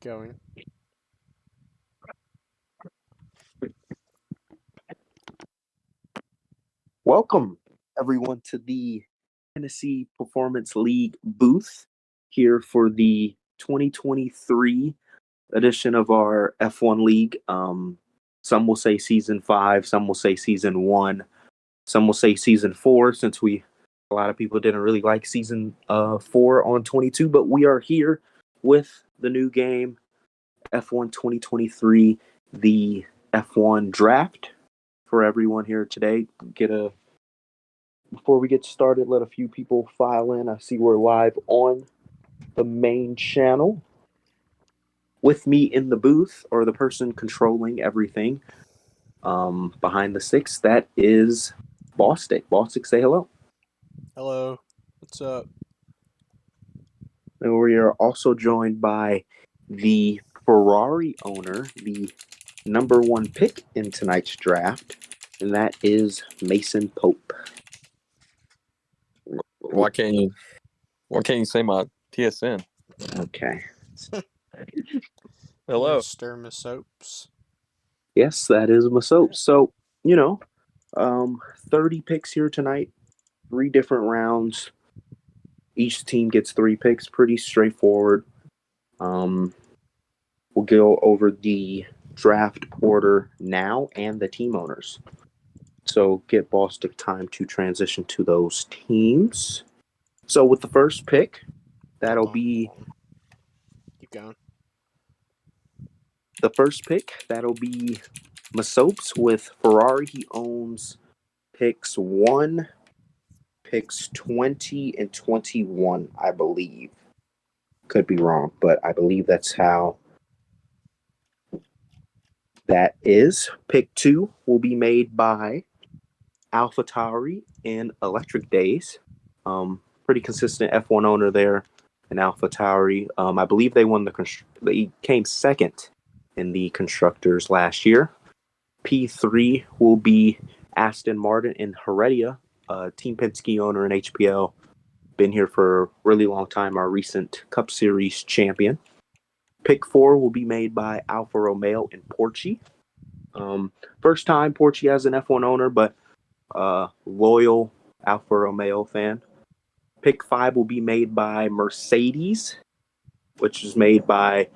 Going. Welcome, everyone, to the Tennessee Performance League booth here for the 2023 edition of our F1 League. Some will say season 5, some will say season 1, some will say season 4, since a lot of people didn't really like season 4 on 22, but we are here with the new game, F1 2023, the F1 draft for everyone here today. Before we get started, let a few people file in. I see we're live on the main channel. With me in the booth, or the person controlling everything behind the six, that is Bostic. Bostic, say hello. Hello. What's up? And we are also joined by the Ferrari owner, the number 1 pick in tonight's draft, and that is Mason Pope. Why can't you say my TSN? Okay. Hello. Mr. Masopes. Yes, that is Masope. So, 30 picks here tonight, 3 different rounds. Each team gets 3 picks, pretty straightforward. We'll go over the draft order now and the team owners. So get Bostic time to transition to those teams. So with the first pick, that'll be Keep going. the first pick. That'll be Masopes with Ferrari. He owns picks 1, picks 20, and 21, I believe. Could be wrong, but I believe that's how that is. Pick 2 will be made by AlphaTauri in Electric Days. Pretty consistent F1 owner there in AlphaTauri. I believe they came second in the constructors last year. P3 will be Aston Martin in Heredia, Team Penske owner in HPL. Been here for a really long time, our recent Cup Series champion. Pick 4 will be made by Alfa Romeo in Porchi. First time Porchi as an F1 owner, but loyal Alfa Romeo fan. Pick 5 will be made by Mercedes, which is made by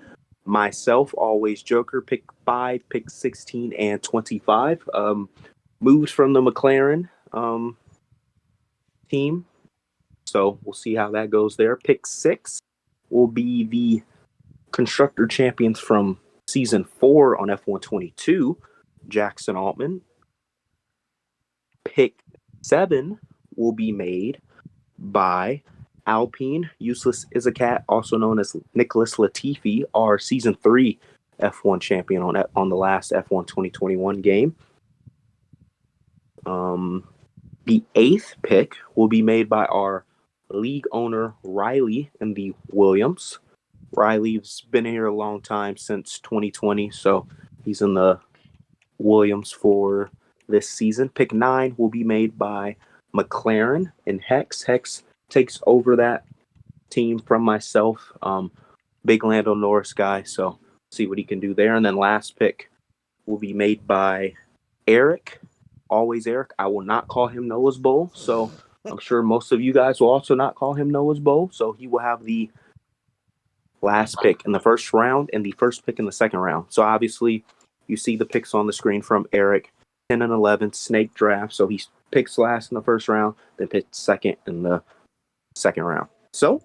myself, always Joker. Pick 5, pick 16, and 25. Moves from the McLaren team. So we'll see how that goes there. Pick 6 will be the constructor champions from season 4 on F122, Jackson Altman. Pick 7 will be made by Alpine, Useless Izakat, also known as Nicholas Latifi, our season 3 F1 champion on the last F1 2021 game. The 8th pick will be made by our league owner Riley in the Williams. Riley's been here a long time, since 2020, so he's in the Williams for this season. Pick 9 will be made by McLaren and Hex. Hex takes over that team from myself. Big Lando Norris guy, so see what he can do there. And then last pick will be made by Eric. Always Eric. I will not call him Noah's Bowl, so I'm sure most of you guys will also not call him Noah's Bowl. So he will have the last pick in the first round and the first pick in the second round. So obviously you see the picks on the screen from Eric. 10 and 11 snake draft. So he picks last in the first round, then picks second in the second round. So,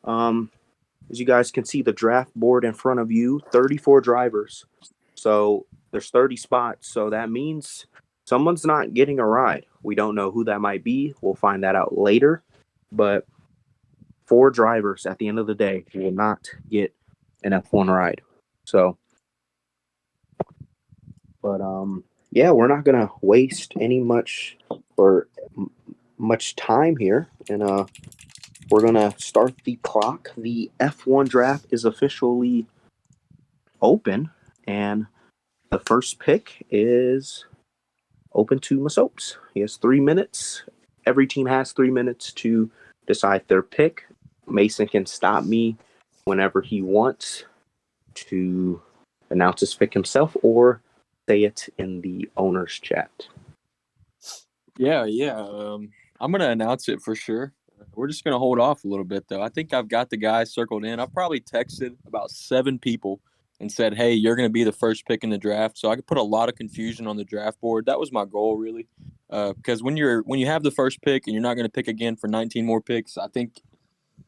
as you guys can see, the draft board in front of you, 34 drivers. So there's 30 spots. So that means someone's not getting a ride. We don't know who that might be. We'll find that out later. But 4 drivers at the end of the day will not get an F1 ride. So, but yeah, we're not gonna waste much time here, and we're gonna start the clock. The F1 draft is officially open, and the first pick is open to Masopes. He has 3 minutes. Every team has 3 minutes to decide their pick. Mason can stop me whenever he wants. to announce his pick himself or say it in the owner's chat? Yeah. I'm gonna announce it for sure. We're just gonna hold off a little bit though. I think I've got the guys circled in. I've probably texted about 7 people and said, "Hey, you're gonna be the first pick in the draft." So I could put a lot of confusion on the draft board. That was my goal, really, because when you have the first pick and you're not gonna pick again for 19 more picks, I think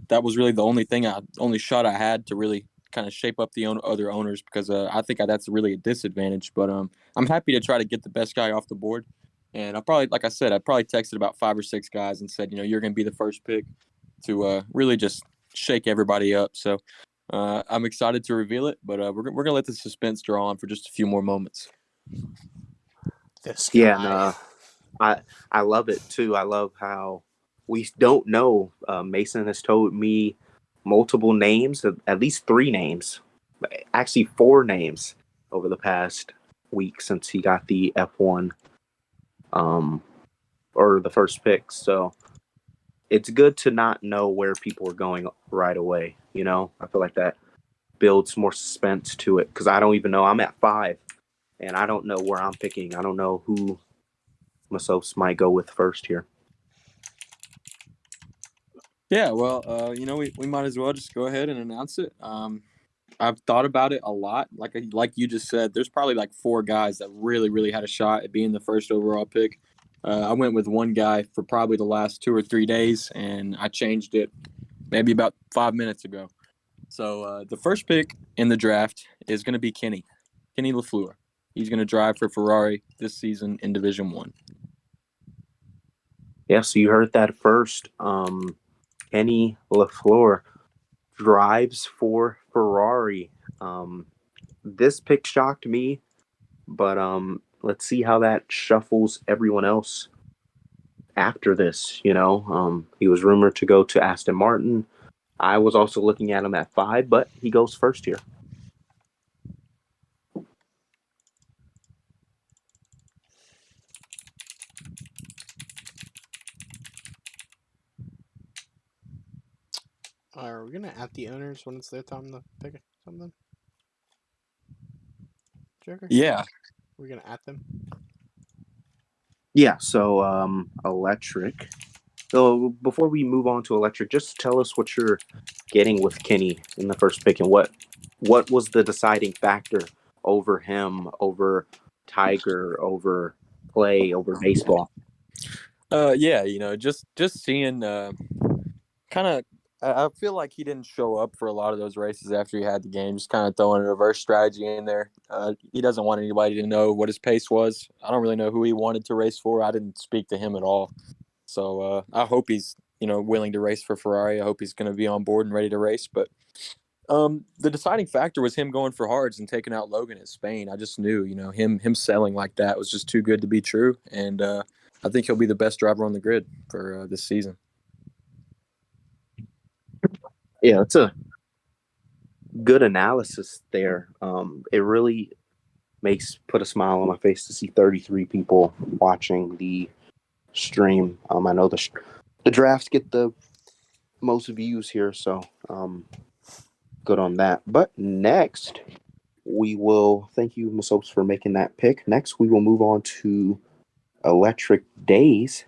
that was really the only shot I had to really kind of shape up the other owners because I think that's really a disadvantage. But I'm happy to try to get the best guy off the board. And like I said, I probably texted about 5 or 6 guys and said, you're going to be the first pick to really just shake everybody up. So I'm excited to reveal it, but we're going to let the suspense draw on for just a few more moments. This guy. Yeah, and I love it too. I love how we don't know. Mason has told me multiple names, at least 3 names, actually 4 names over the past week since he got the F1 or the first pick. So it's good to not know where people are going right away. I feel like that builds more suspense to it because I don't even know. I'm at 5 and I don't know where I'm picking. I don't know who Masopes might go with first here. Yeah, well, we might as well just go ahead and announce it. I've thought about it a lot. Like you just said, there's probably like 4 guys that really, really had a shot at being the first overall pick. I went with one guy for probably the last 2 or 3 days, and I changed it maybe about 5 minutes ago. So the first pick in the draft is going to be Kenny LaFleur. He's going to drive for Ferrari this season in Division 1. Yeah, so you heard that first. Kenny LaFleur drives for Ferrari. This pick shocked me, but let's see how that shuffles everyone else after this. He was rumored to go to Aston Martin. I was also looking at him at 5, but he goes first here. Are we gonna at the owners when it's their time to pick something? Joker? Yeah. We're gonna at them. Yeah, so Electric. So before we move on to Electric, just tell us what you're getting with Kenny in the first pick and what was the deciding factor over him, over Tiger, over Clay, over baseball. Yeah, just seeing kind of I feel like he didn't show up for a lot of those races after he had the game, just kind of throwing a reverse strategy in there. He doesn't want anybody to know what his pace was. I don't really know who he wanted to race for. I didn't speak to him at all. So I hope he's, willing to race for Ferrari. I hope he's going to be on board and ready to race. But the deciding factor was him going for hards and taking out Logan at Spain. I just knew, him selling like that was just too good to be true. And I think he'll be the best driver on the grid for this season. Yeah, that's a good analysis there. It really put a smile on my face to see 33 people watching the stream. I know the drafts get the most views here, so good on that. But next, we will thank you, Masopes, for making that pick. Next, we will move on to Electric Days.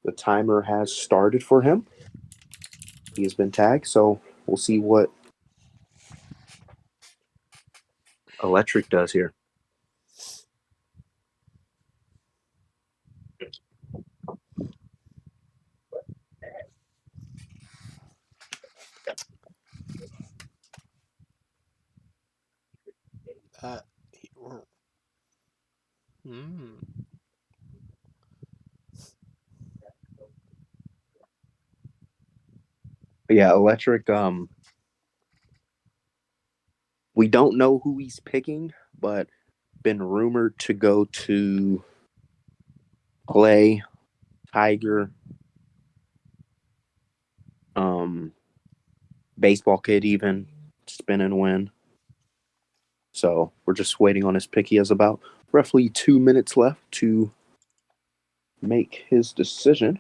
The timer has started for him. He has been tagged, so we'll see what Electric does here. Yeah, Electric. We don't know who he's picking, but been rumored to go to Clay, Tiger, Baseball Kid, even spin and win. So we're just waiting on his pick. He has about roughly 2 minutes left to make his decision.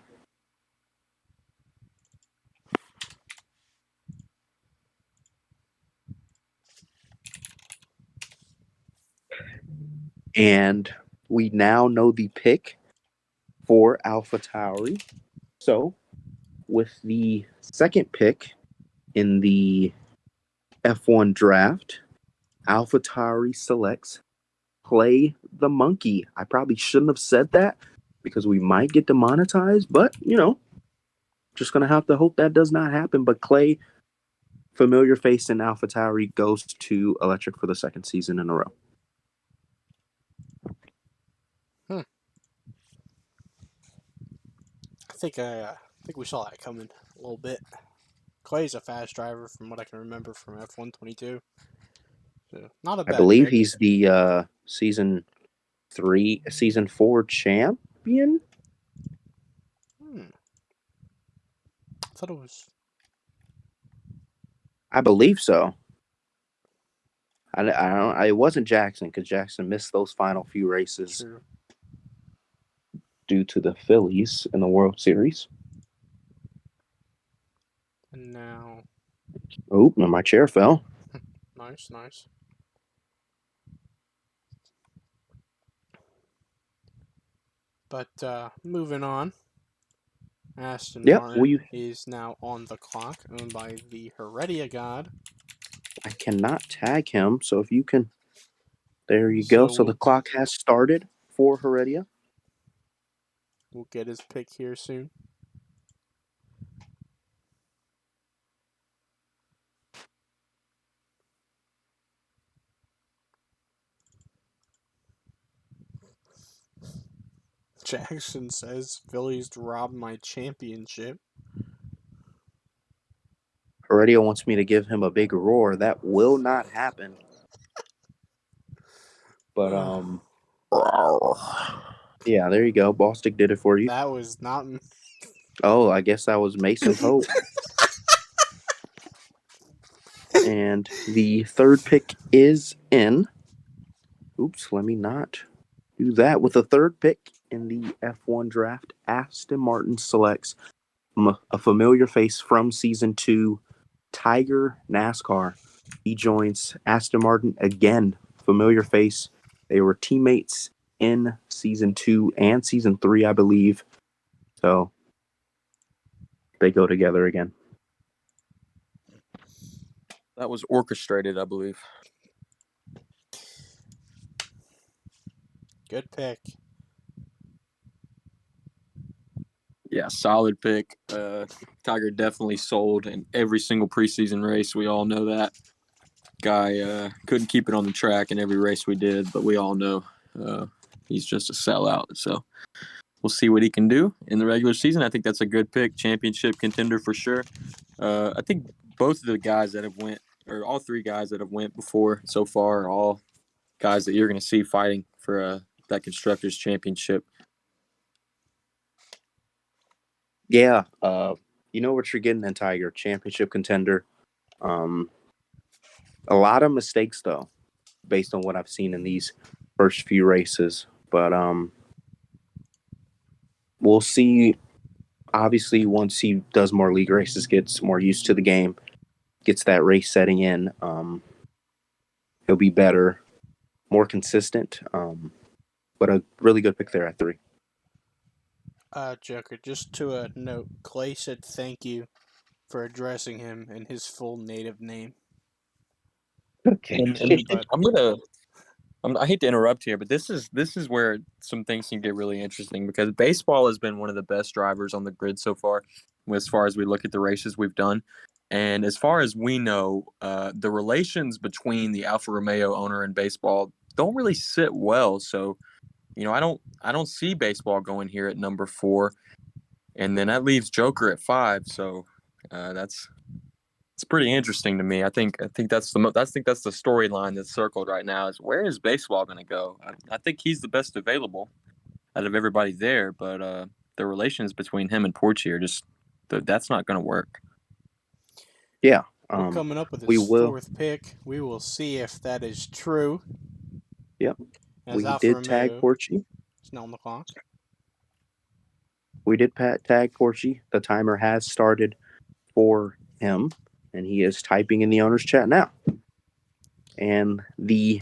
And we now know the pick for AlphaTauri. So, with the second pick in the F1 draft, AlphaTauri selects Play the Monkey. I probably shouldn't have said that because we might get demonetized, but, just going to have to hope that does not happen. But Clay, familiar face in AlphaTauri, goes to Electric for the second season in a row. I think we saw that coming a little bit. Clay's a fast driver from what I can remember from F1 22. So not a bad I believe pick. he's the season 4 champion. I thought it was. I believe so. I don't. It wasn't Jackson because Jackson missed those final few races True. due to the Phillies in the World Series. And now. Oh, and my chair fell. Nice. But moving on. Aston Martin is now on the clock, owned by the Heredia God. I cannot tag him, so if you can. There you go. So the clock has started for Heredia. We'll get his pick here soon. Jackson says Phillies robbed my championship. Heredia wants me to give him a big roar. That will not happen. But yeah, there you go. Bostic did it for you. That was not. Oh, I guess that was Mason Pope. And the third pick is in. Oops, let me not do that. With the third pick in the F1 draft, Aston Martin selects a familiar face from season 2, Tiger NASCAR. He joins Aston Martin again. Familiar face. They were teammates in season 2 and season 3, I believe. So they go together again. That was orchestrated, I believe. Good pick. Yeah, solid pick. Tiger definitely sold in every single preseason race. We all know that. Guy couldn't keep it on the track in every race we did, but we all know he's just a sellout. So we'll see what he can do in the regular season. I think that's a good pick. Championship contender for sure. I think both of the guys that have went, or all three guys that have went before so far, are all guys that you're going to see fighting for that Constructors' Championship. Yeah, you know what you're getting in Tiger, championship contender. A lot of mistakes though, based on what I've seen in these first few races. But we'll see. Obviously, once he does more league races, gets more used to the game, gets that race setting in, he'll be better, more consistent. But a really good pick there at 3. Joker, just to note, Clay said thank you for addressing him in his full native name. Okay. And I hate to interrupt here, but this is where some things can get really interesting because baseball has been one of the best drivers on the grid so far as we look at the races we've done. And as far as we know, the relations between the Alfa Romeo owner and baseball don't really sit well. So, I don't see baseball going here at number 4, and then that leaves Joker at 5. So it's pretty interesting to me. I think that's the storyline that's circled right now is where is baseball going to go? I think he's the best available out of everybody there, but the relations between him and Porchi are just that's not going to work. Yeah. We're coming up with his fourth pick. We will see if that is true. Yep. As we Alfa did Romeo tag Porchi. It's now on the clock. We did tag Porchi. The timer has started for him, and he is typing in the owner's chat now. And the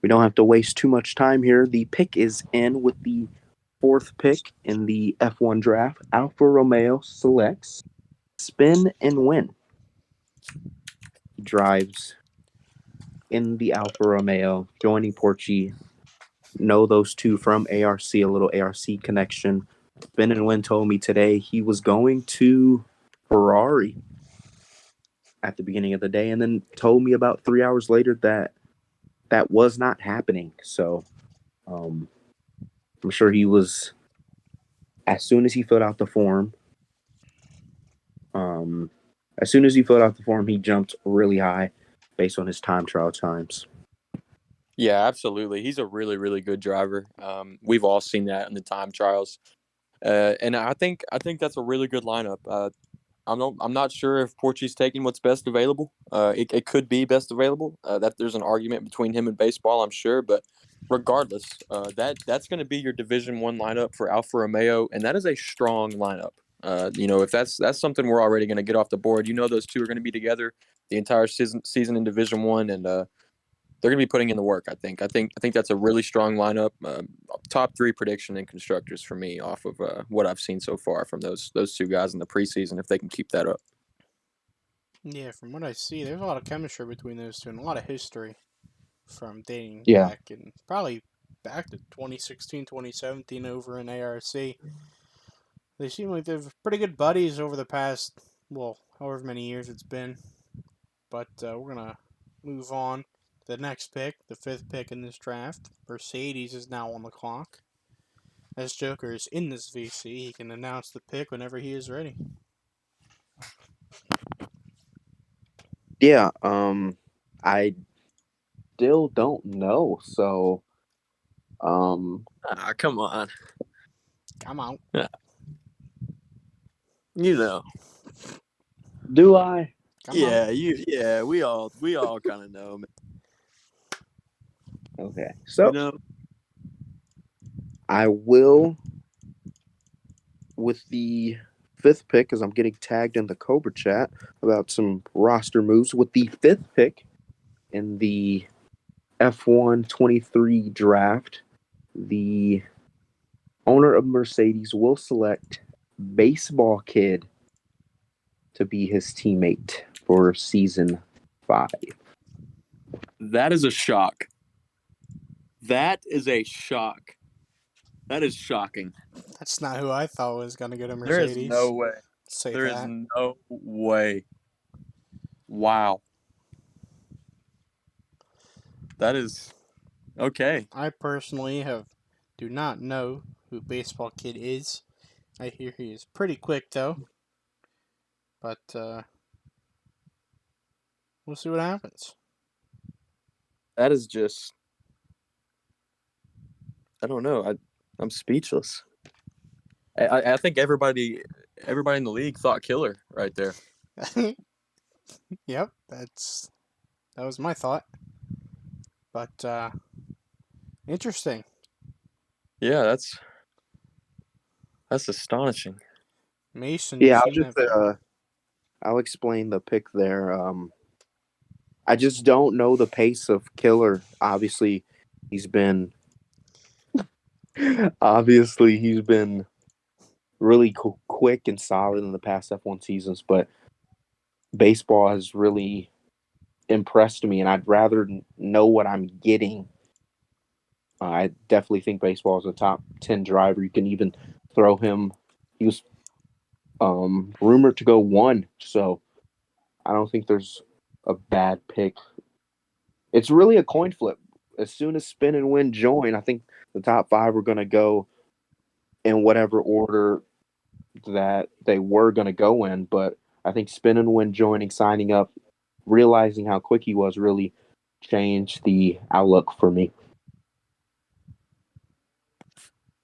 we don't have to waste too much time here. The pick is in with the fourth pick in the F1 draft. Alfa Romeo selects Spin and Win. He drives in the Alfa Romeo, joining Porchi. Know those two from ARC, a little ARC connection. Spin and Win told me today he was going to Ferrari at the beginning of the day, and then told me about 3 hours later that that was not happening. So I'm sure he was, as soon as he filled out the form, he jumped really high based on his time trial times. Yeah, absolutely. He's a really, really good driver. We've all seen that in the time trials, and I think that's a really good lineup. I'm not sure if Porchi's taking what's best available. It could be best available. That there's an argument between him and baseball, I'm sure, but regardless, that's going to be your Division I lineup for Alfa Romeo, and that is a strong lineup. If that's something we're already going to get off the board, those two are going to be together the entire season in Division I, and they're going to be putting in the work. I think that's a really strong lineup. Top 3 prediction in constructors for me off of what I've seen so far from those two guys in the preseason. If they can keep that up. Yeah, from what I see, there's a lot of chemistry between those two and a lot of history from dating Yeah. back and probably back to 2016, 2017 over in ARC. They seem like they're pretty good buddies over the past, however many years it's been. But we're going to move on. The next pick, the 5th pick in this draft, Mercedes is now on the clock. As Joker is in this VC, he can announce the pick whenever he is ready. Yeah, I still don't know. So, Come on. Come on. Do I? Come on. We all kind of know. Okay. So, I will, with the 5th pick, because I'm getting tagged in the Cobra chat about some roster moves. With the 5th pick in the F1 23 draft, the owner of Mercedes will select Baseball Kid to be his teammate for season 5. That is a shock. That is a shock. That is shocking. That's not who I thought was going to get a Mercedes. There is no way. There is no way. Wow. That is okay. I personally do not know who Baseball Kid is. I hear he is pretty quick though. But we'll see what happens. That is just, I don't know. I'm speechless. I think everybody in the league thought killer right there. Yep, that was my thought. But interesting. Yeah, that's astonishing. Mason. Yeah, I'll explain the pick there. I just don't know the pace of Killer. Obviously, he's been really quick and solid in the past F1 seasons, but baseball has really impressed me, and I'd rather know what I'm getting. I definitely think baseball is a top 10 driver. You can even throw him. He was rumored to go 1, so I don't think there's a bad pick. It's really a coin flip. As soon as Spin and Win join, I think the top 5 are going to go in whatever order that they were going to go in. But I think Spin and Win joining, signing up, realizing how quick he was really changed the outlook for me.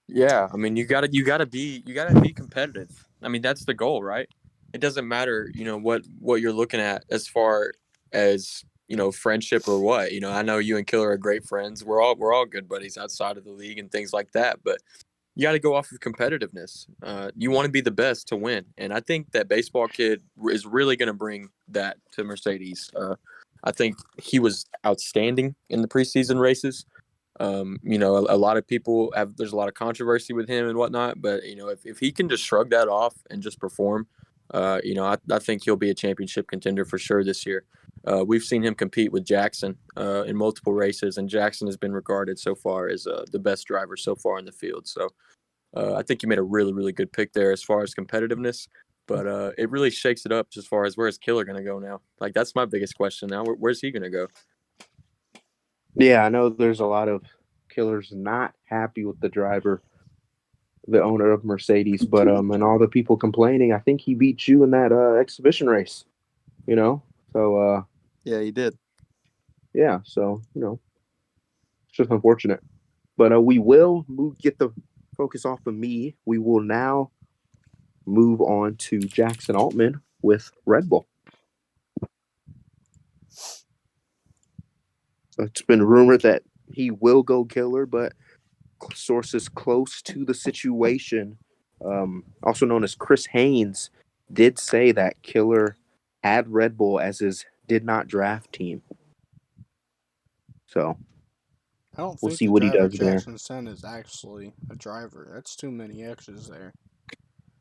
Yeah, I mean, you gotta be competitive. I mean, that's the goal, right? It doesn't matter, what you're looking at as far as friendship or what. I know you and Killer are great friends. We're all good buddies outside of the league and things like that. But you got to go off of competitiveness. You want to be the best to win, and I think that Baseball Kid is really going to bring that to Mercedes. I think he was outstanding in the preseason races. A lot of people there's a lot of controversy with him and whatnot, but if he can just shrug that off and just perform, I think he'll be a championship contender for sure this year. We've seen him compete with Jackson in multiple races, and Jackson has been regarded so far as the best driver so far in the field. So I think you made a really, really good pick there as far as competitiveness. But it really shakes it up as far as where's Killer going to go now? Like, that's my biggest question now. Where's he going to go? Yeah, I know there's a lot of killers not happy with the driver, the owner of Mercedes, but and all the people complaining, I think he beat you in that exhibition race. So Yeah, he did. Yeah, so it's just unfortunate. But we will get the focus off of me. We will now move on to Jackson Altman with Red Bull. It's been rumored that he will go killer, but sources close to the situation, also known as Chris Haynes, did say that Killer had Red Bull as his did not draft team. So I don't we'll think see the what he driver does there. Jackson sent is actually a driver. That's too many X's there.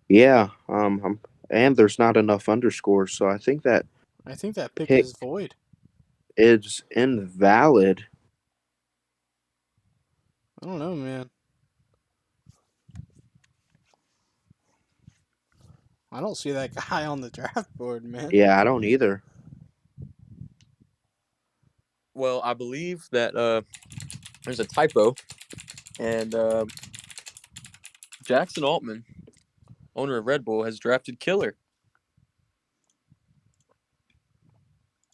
Yeah, and there's not enough underscores, so I think that pick is void. Is invalid. I don't know, man. I don't see that guy on the draft board, man. Yeah, I don't either. Well, I believe that there's a typo, and Jackson Altman, owner of Red Bull, has drafted Killer.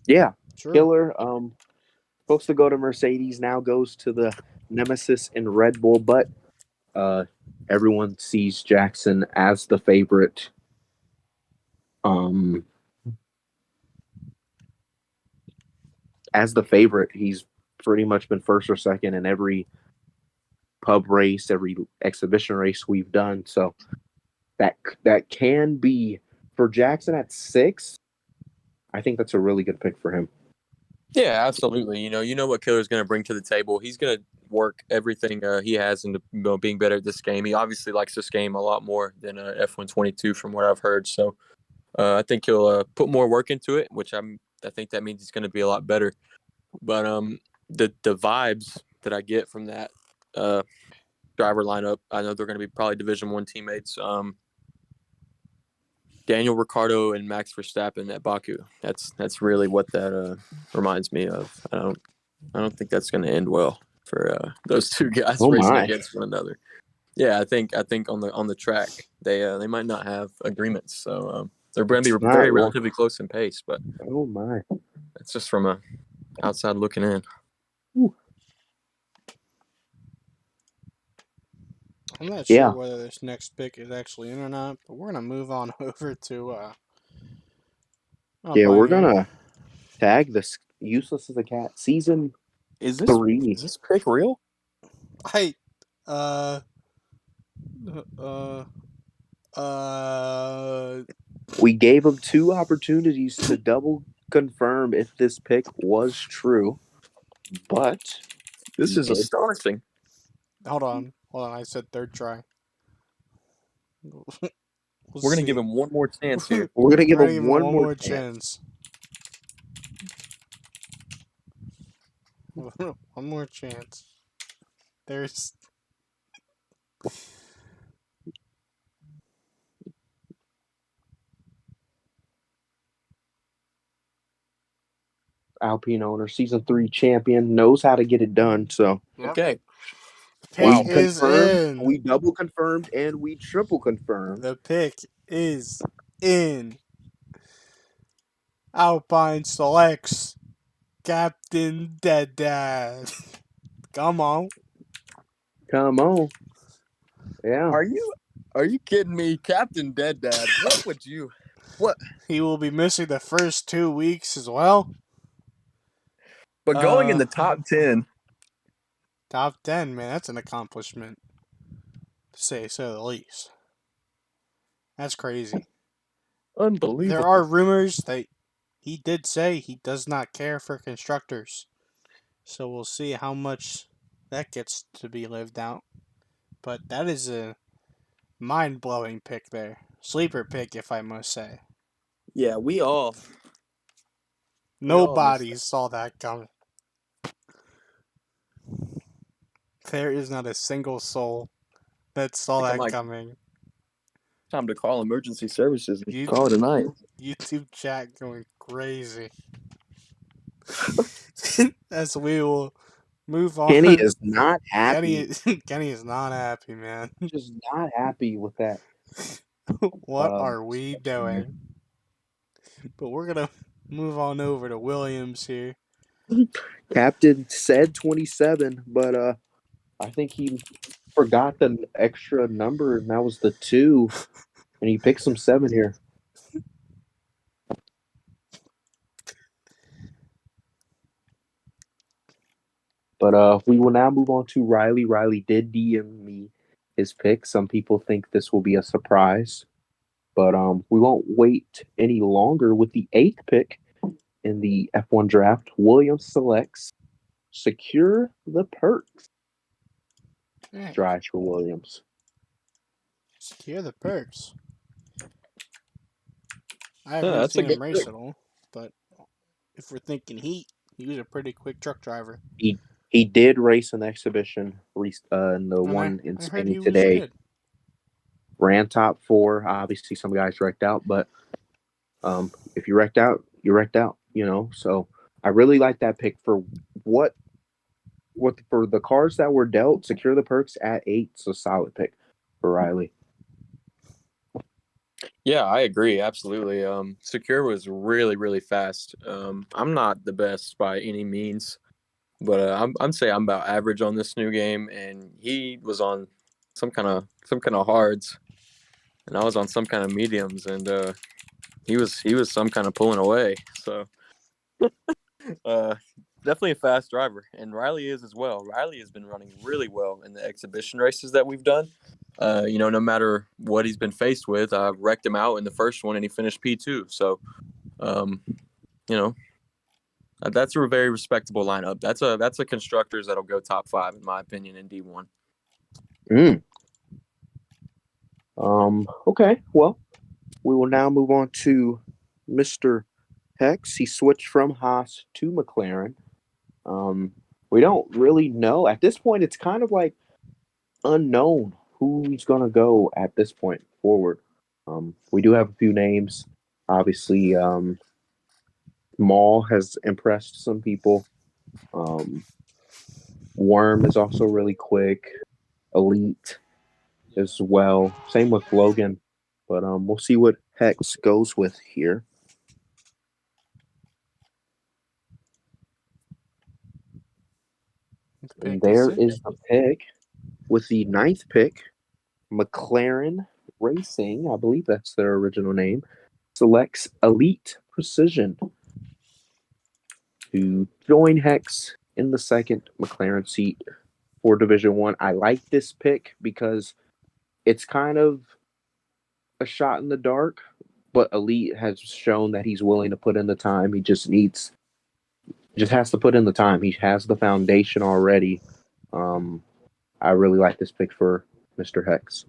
Yeah, True. Killer, supposed to go to Mercedes, now goes to the Nemesis in Red Bull, but everyone sees Jackson as the favorite. As the favorite, he's pretty much been first or second in every pub race, every exhibition race we've done. So that can be for Jackson at 6. I think that's a really good pick for him. Yeah, absolutely. You know what Killer's going to bring to the table. He's going to work everything he has into being better at this game. He obviously likes this game a lot more than F122 from what I've heard. So I think he'll put more work into it, which I think that means he's going to be a lot better. But the vibes that I get from that driver lineup, I know they're going to be probably Division I teammates. Daniel Ricciardo and Max Verstappen at Baku. That's really what that reminds me of. I don't think that's going to end well for those two guys racing against one another. Yeah, I think on the track they might not have agreements, so they're going to be very relatively close in pace. But oh my, it's just from a outside looking in. Ooh. I'm not sure whether this next pick is actually in or not, but we're gonna move on over to. We're gonna tag this Useless as a Cat season. Is 3. Is this pick real? We gave him 2 opportunities to double confirm if this pick was true, but this is astonishing. Hold on. I said third try. We're going to give him one more chance here. We're going to give him one more chance. One more chance. There's... Alpine owner, season 3 champion, knows how to get it done. So okay. Pick is in. We double confirmed and we triple confirmed. The pick is in. Alpine selects Captain Dead Dad. Come on. Yeah. Are you kidding me? Captain Dead Dad. What? He will be missing the first 2 weeks as well. But going in the top 10. Top 10, man, that's an accomplishment. To say so the least. That's crazy. Unbelievable. There are rumors that he did say he does not care for constructors. So we'll see how much that gets to be lived out. But that is a mind-blowing pick there. Sleeper pick, if I must say. Yeah, we all missed Nobody that. saw that coming. There is not a single soul that saw I think I that might coming. time to call emergency services and You, call it a night. YouTube chat going crazy. As we will move on. Kenny is not happy. Kenny is not happy, man. Just not happy with that. What are we selection there. doing? But we're gonna move on over to Williams here. Captain said 27, but I think he forgot the extra number, and that was the 2, and he picked some 7 here. But we will now move on to Riley. Riley did DM me his pick. Some people think this will be a surprise, but we won't wait any longer. With the 8th pick in the F1 draft, Williams selects Secure the Perks. Right. Drives for Williams. Secure the Perks. I Yeah, haven't that's a seen him good race pick. at all, but if we're thinking heat, he was a pretty quick truck driver. He did race an exhibition in the And one in I heard he Spain was today. good. Ran top 4. Obviously, some guys wrecked out, but if you wrecked out, you wrecked out. You know, so I really like that pick for what for the cars that were dealt. Secure the Perks at 8, so solid pick for Riley. Yeah, I agree. Absolutely. Secure was really, really fast. I'm not the best by any means, but I'm say I'm about average on this new game, and he was on some kind of hards, and I was on some kind of mediums, and he was some kind of pulling away. So definitely a fast driver, and Riley is as well. Riley has been running really well in the exhibition races that we've done. No matter what he's been faced with, I've wrecked him out in the first one, and he finished P2. So, that's a very respectable lineup. That's a constructors that'll go top 5 in my opinion in D1. Okay. Well, we will now move on to Mr. Hex. He switched from Haas to McLaren. We don't really know at this point. It's kind of like unknown who's gonna go at this point forward. We do have a few names. Obviously, Maul has impressed some people. Worm is also really quick. Elite as well. Same with Logan. But we'll see what Hex goes with here. And there is the pick. With the 9th pick, McLaren Racing, I believe that's their original name, selects Elite Precision to join Hex in the 2nd McLaren seat for Division 1. I like this pick because it's kind of a shot in the dark, but Elite has shown that he's willing to put in the time. He just has to put in the time. He has the foundation already. I really like this pick for Mr. Hex.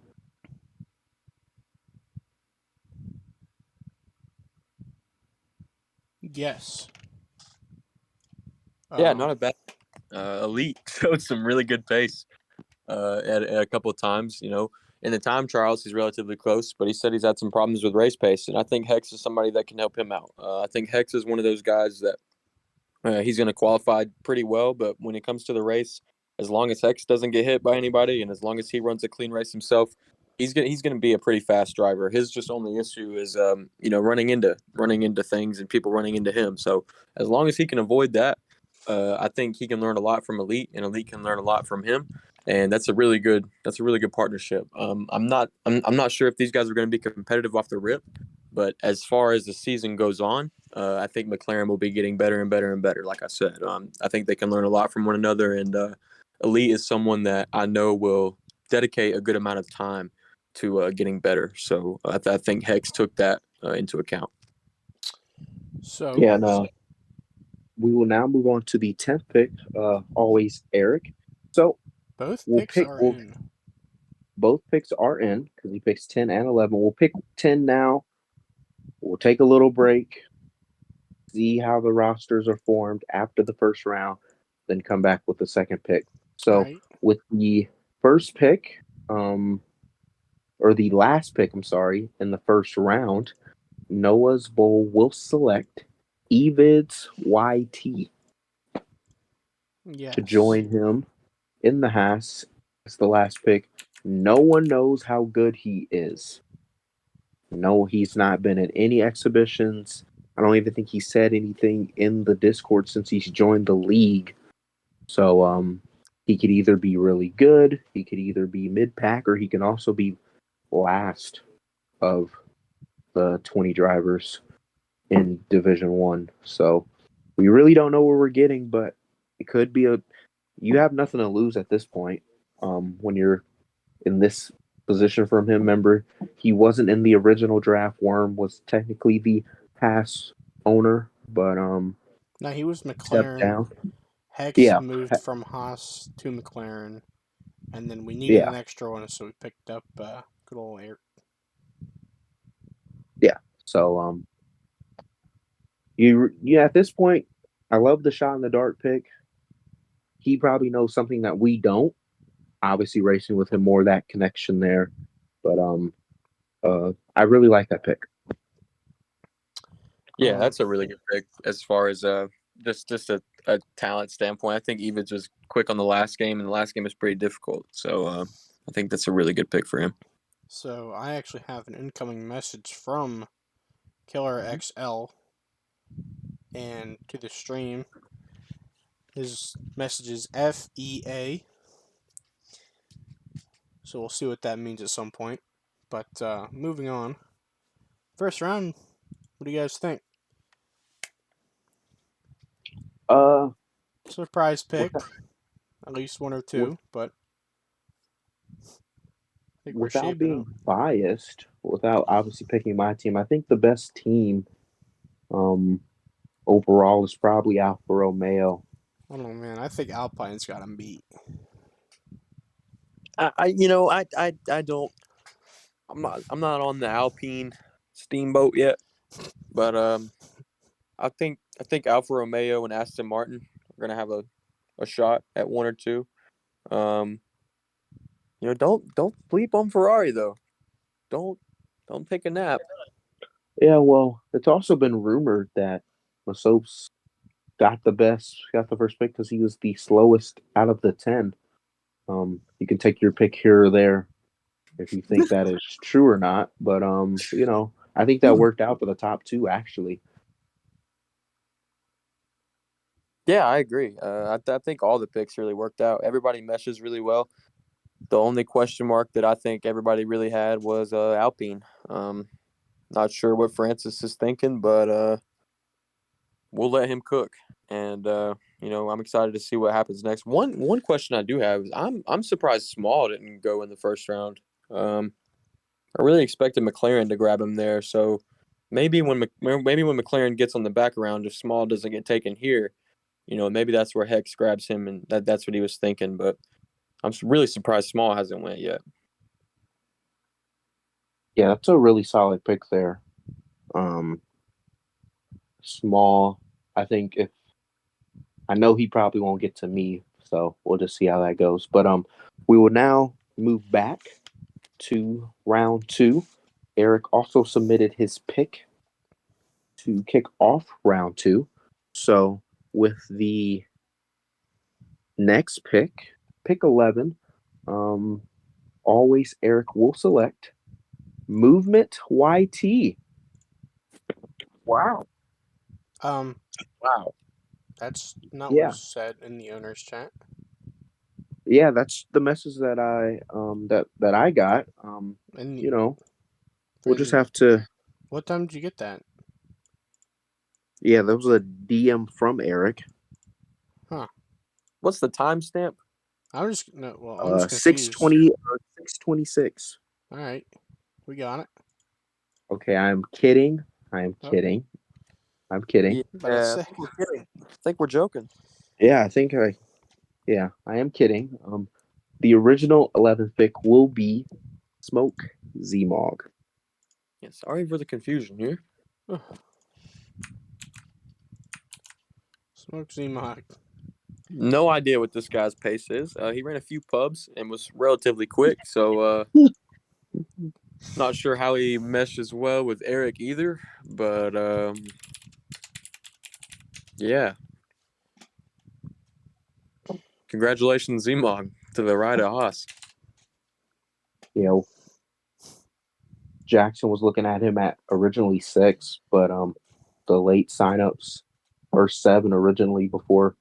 Yes. Yeah, not a bad. Elite showed some really good pace at a couple of times. In the time trials, he's relatively close, but he said he's had some problems with race pace, and I think Hex is somebody that can help him out. I think Hex is one of those guys that he's going to qualify pretty well, but when it comes to the race, as long as Hex doesn't get hit by anybody, and as long as he runs a clean race himself, he's gonna be a pretty fast driver. His just only issue is running into things and people running into him. So as long as he can avoid that, I think he can learn a lot from Elite, and Elite can learn a lot from him. And that's a really good partnership. I'm not sure if these guys are going to be competitive off the rip, but as far as the season goes on, I think McLaren will be getting better and better and better. Like I said, I think they can learn a lot from one another, and Elite is someone that I know will dedicate a good amount of time to getting better. So I think Hex took that into account. So, Yeah, no. We will now move on to the 10th pick. Always Eric. So both we'll picks pick. are We'll in. both picks are in because he picks 10 and 11. We'll pick 10 now. We'll take a little break, see how the rosters are formed after the first round, then come back with the second pick. All So right. with the first pick, or the last pick, I'm sorry, in the first round, Noah's Bowl will select Evids YT Yes. to join him in the Haas as the last pick. No one knows how good he is. No, he's not been in any exhibitions. I don't even think he said anything in the Discord since he's joined the league. So he could either be really good, he could either be mid pack, or he can also be last of the 20 drivers in Division One. So we really don't know where we're getting, but it could be a. You have nothing to lose at this point. When you're in this position from him, remember he wasn't in the original draft. Worm was technically the Haas owner, but Now he was stepped McLaren. down. Hex Yeah, moved from Haas to McLaren, and then we needed yeah, an extra one, so we picked up good old Eric. yeah. So you at this point, I love the shot in the dark pick. He probably knows something that we don't. Obviously, racing with him more that connection there, but I really like that pick. Yeah, that's a really good pick as far as just a talent standpoint. I think Evids was quick on the last game, and the last game was pretty difficult. So I think that's a really good pick for him. So I actually have an incoming message from Killer XL and to the stream. His message is FEA. So we'll see what that means at some point. But moving on. First round, what do you guys think? Uh, Surprise pick. without, At least one or with, two, but I think we're without shaping up. being biased, without obviously picking my team, I think the best team overall is probably Alfa Romeo. I don't know, man. I think Alpine's got him beat. I don't. I'm not on the Alpine steamboat yet, but I think Alfa Romeo and Aston Martin are gonna have a shot at one or two. Don't sleep on Ferrari though. Don't take a nap. Yeah, well, it's also been rumored that Masop's got the first pick because he was the slowest out of the 10. You can take your pick here or there if you think that is true or not, but I think that worked out for the top two actually. Yeah, I agree. I think all the picks really worked out. Everybody meshes really well. The only question mark that I think everybody really had was Alpine. Not sure what Francis is thinking, but we'll let him cook. And I'm excited to see what happens next. One question I do have is I'm surprised Small didn't go in the first round. I really expected McLaren to grab him there. So maybe when McLaren gets on the back round, if Small doesn't get taken here, maybe that's where Hex grabs him, and that's what he was thinking. But I'm really surprised Small hasn't went yet. Yeah, that's a really solid pick there. Small, I think I know he probably won't get to me, so we'll just see how that goes. But we will now move back to round 2. Eric also submitted his pick to kick off round 2. So with the next pick 11, always Eric will select Movement YT. Wow. Wow. That's not what Yeah. was said in the owner's chat. Yeah, that's the message that I got. We'll just have to. What time did you get that? Yeah, that was a DM from Eric. Huh. What's the timestamp? I'm just confused. 6:26. All right, we got it. Okay, I'm kidding. I am kidding. I'm kidding. But I Yeah, say, I think we're kidding. I think we're joking. Yeah, I am kidding. The original 11th pick will be Smoke Zmog. Yeah, sorry for the confusion here. Smoke Z-Mod. No idea what this guy's pace is. He ran a few pubs and was relatively quick, so not sure how he meshes well with Eric either. But yeah, congratulations, Zmog, to the ride at Haas. You know, Jackson was looking at him at originally 6, but the late signups or 7 originally before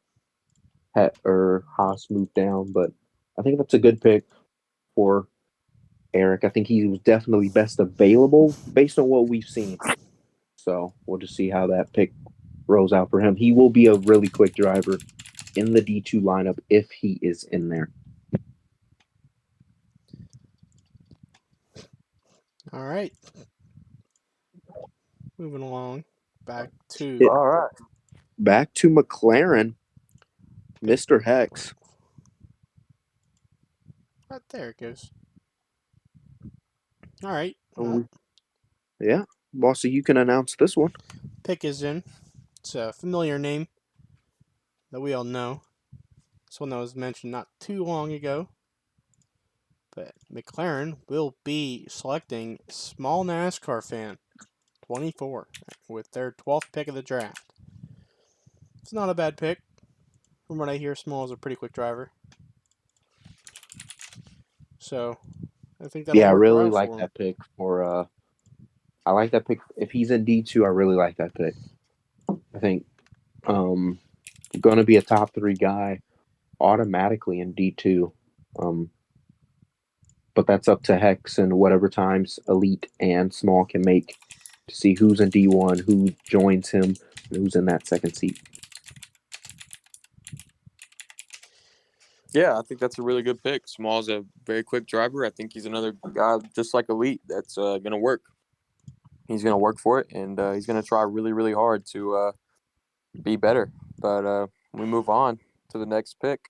Haas moved down. But I think that's a good pick for Eric. I think he was definitely best available based on what we've seen. So we'll just see how that pick rolls out for him. He will be a really quick driver in the D2 lineup if he is in there. All right. Moving along. Back to All right. Back to McLaren, Mr. Hex. right there it goes. All right. Well, Yeah, Bossy, you can announce this one. pick is in. It's a familiar name that we all know. It's one that was mentioned not too long ago. But McLaren will be selecting small NASCAR fan 24 with their 12th pick of the draft. It's not a bad pick. From what I hear, Small is a pretty quick driver. So I think that'll Yeah, I work really well like for him. that pick for I like that pick. If he's in D2, I really like that pick. I think going to be a top 3 guy automatically in D2. But that's up to Hex and whatever times Elite and Small can make to see who's in D1, who joins him, and who's in that second seat. Yeah, I think that's a really good pick. Small's a very quick driver. I think he's another guy just like Elite that's going to work. He's going to work for it, and he's going to try really, really hard to be better. But we move on to the next pick.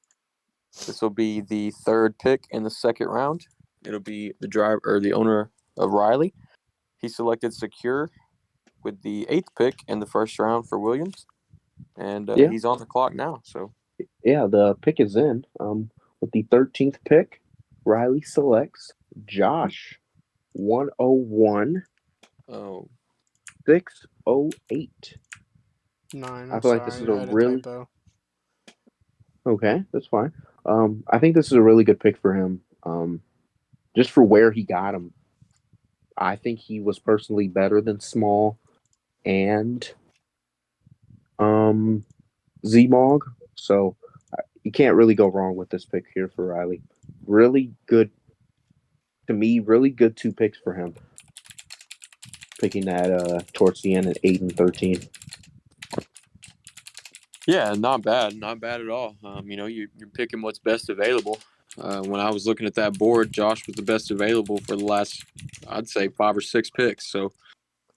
This will be the 3rd pick in the 2nd round. It'll be the driver or the owner of Riley. He selected Secure with the 8th pick in the 1st round for Williams, and he's on the clock now. So yeah, the pick is in. With the 13th pick, Riley selects Josh 101 oh 608. 9. I I'm feel like this is sorry, a I had a really typo. okay. That's fine. I think this is a really good pick for him. Just for where he got him, I think he was personally better than Small and Zmog. So you can't really go wrong with this pick here for Riley. Really good to me. Really good 2 picks for him. Picking that towards the end at 8 and 13. yeah, not bad at all. You're picking what's best available. When I was looking at that board, Josh was the best available for the last, I'd say, 5 or 6 picks. So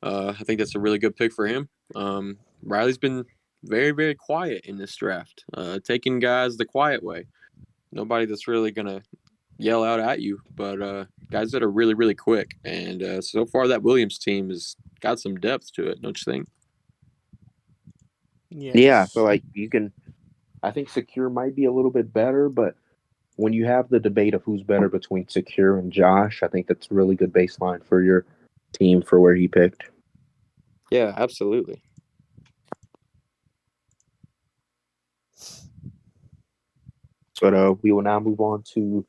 I think that's a really good pick for him. Riley's been very, very quiet in this draft, taking guys the quiet way. Nobody that's really going to yell out at you, but guys that are really, really quick. And so far, that Williams team has got some depth to it, don't you think? Yes. Yeah, I feel like you can. I think Secure might be a little bit better, but when you have the debate of who's better between Secure and Josh, I think that's a really good baseline for your team for where he picked. Yeah, absolutely. But we will now move on to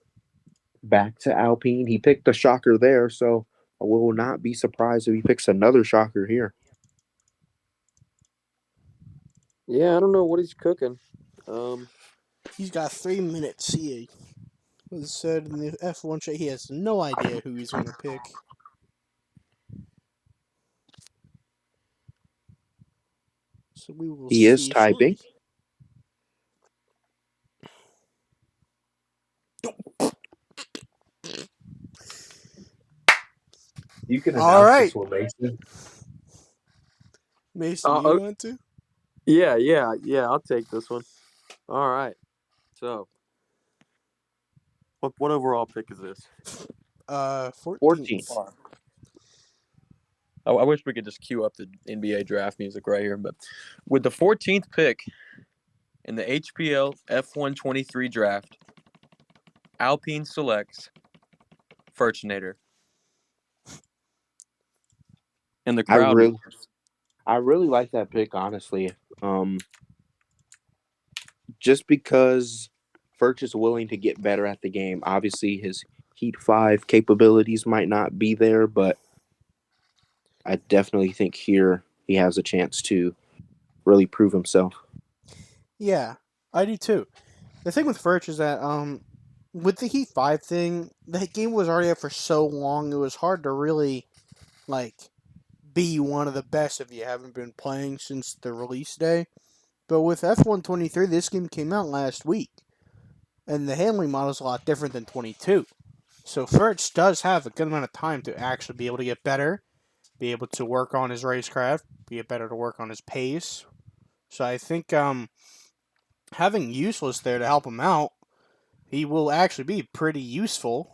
back to Alpine. He picked a shocker there, so I will not be surprised if he picks another shocker here. Yeah, I don't know what he's cooking. He's got 3 minutes. He was said in the F1 chat he has no idea who he's going to pick. So we will He see is typing. shortly. You can All announce right. this one, Mason. Mason, you want to? Yeah. I'll take this one. All right. So, what overall pick is this? 14th. Hold on. I wish we could just cue up the NBA draft music right here, but with the 14th pick in the HPL F123 draft, Alpine selects Furchinator. And the crowd. I really like that pick, honestly. Just because Furch is willing to get better at the game. Obviously, his Heat 5 capabilities might not be there, but I definitely think here he has a chance to really prove himself. Yeah, I do too. The thing with Furch is that with the Heat 5 thing, the game was already out for so long, it was hard to really, be one of the best if you haven't been playing since the release day. But with F123, this game came out last week, and the handling model is a lot different than 22. So Furch does have a good amount of time to actually be able to get better, be able to work on his racecraft, be better to work on his pace. So I think having Useless there to help him out, he will actually be pretty useful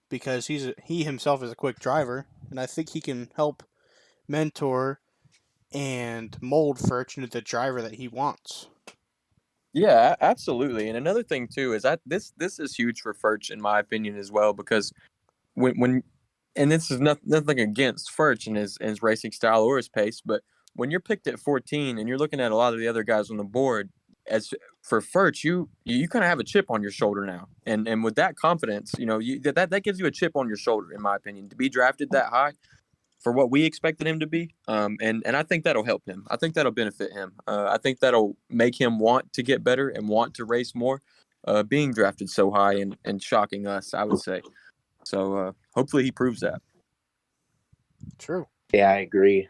because he himself is a quick driver, and I think he can help mentor and mold Furch into the driver that he wants. Yeah, absolutely. And another thing too is that this is huge for Furch in my opinion as well, because when and this is nothing against Furch and his racing style or his pace, but when you're picked at 14 and you're looking at a lot of the other guys on the board, as for Furch, you kind of have a chip on your shoulder now, and with that confidence, that gives you a chip on your shoulder, in my opinion, to be drafted that high for what we expected him to be. And I think that'll help him. I think that'll benefit him. I think that'll make him want to get better and want to race more, being drafted so high and shocking us, I would say. So hopefully he proves that. True. Yeah, I agree.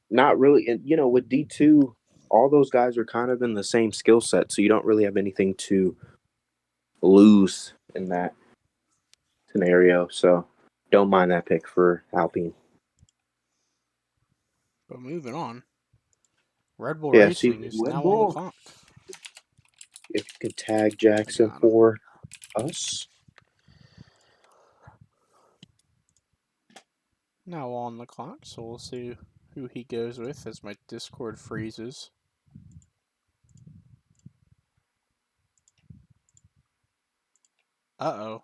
Not really. And, with D2, all those guys are kind of in the same skill set, so you don't really have anything to lose in that scenario. So don't mind that pick for Alpine. But moving on, Red Bull Yeah, Racing is Red now Bull. on the clock. If you could tag Jackson for us. Now on the clock, so we'll see who he goes with as my Discord freezes. Uh-oh.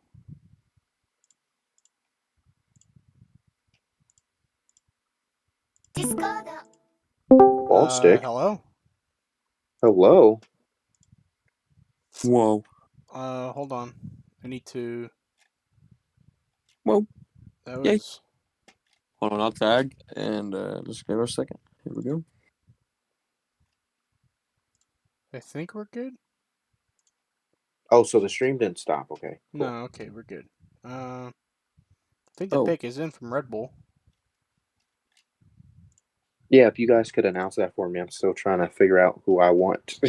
Ball stick. Hello? Hello. Whoa. Hold on. I need to... Whoa. That Yay. was... Hold on, I'll tag and just give us a second. Here we go. I think we're good? Oh, so the stream didn't stop. Okay. Cool. No, okay, we're good. I think the pick is in from Red Bull. Yeah, if you guys could announce that for me. I'm still trying to figure out who I want.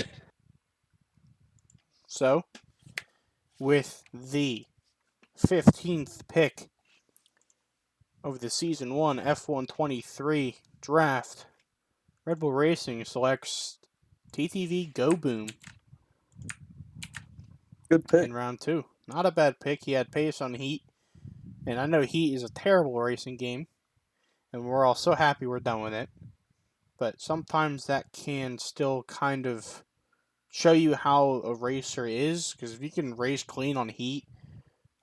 So, with the 15th pick of the Season 1 F123 draft, Red Bull Racing selects TTV Go Boom. Good pick. In round 2. Not a bad pick. He had pace on Heat. And I know Heat is a terrible racing game. And we're all so happy we're done with it. But sometimes that can still kind of show you how a racer is. Because if you can race clean on Heat,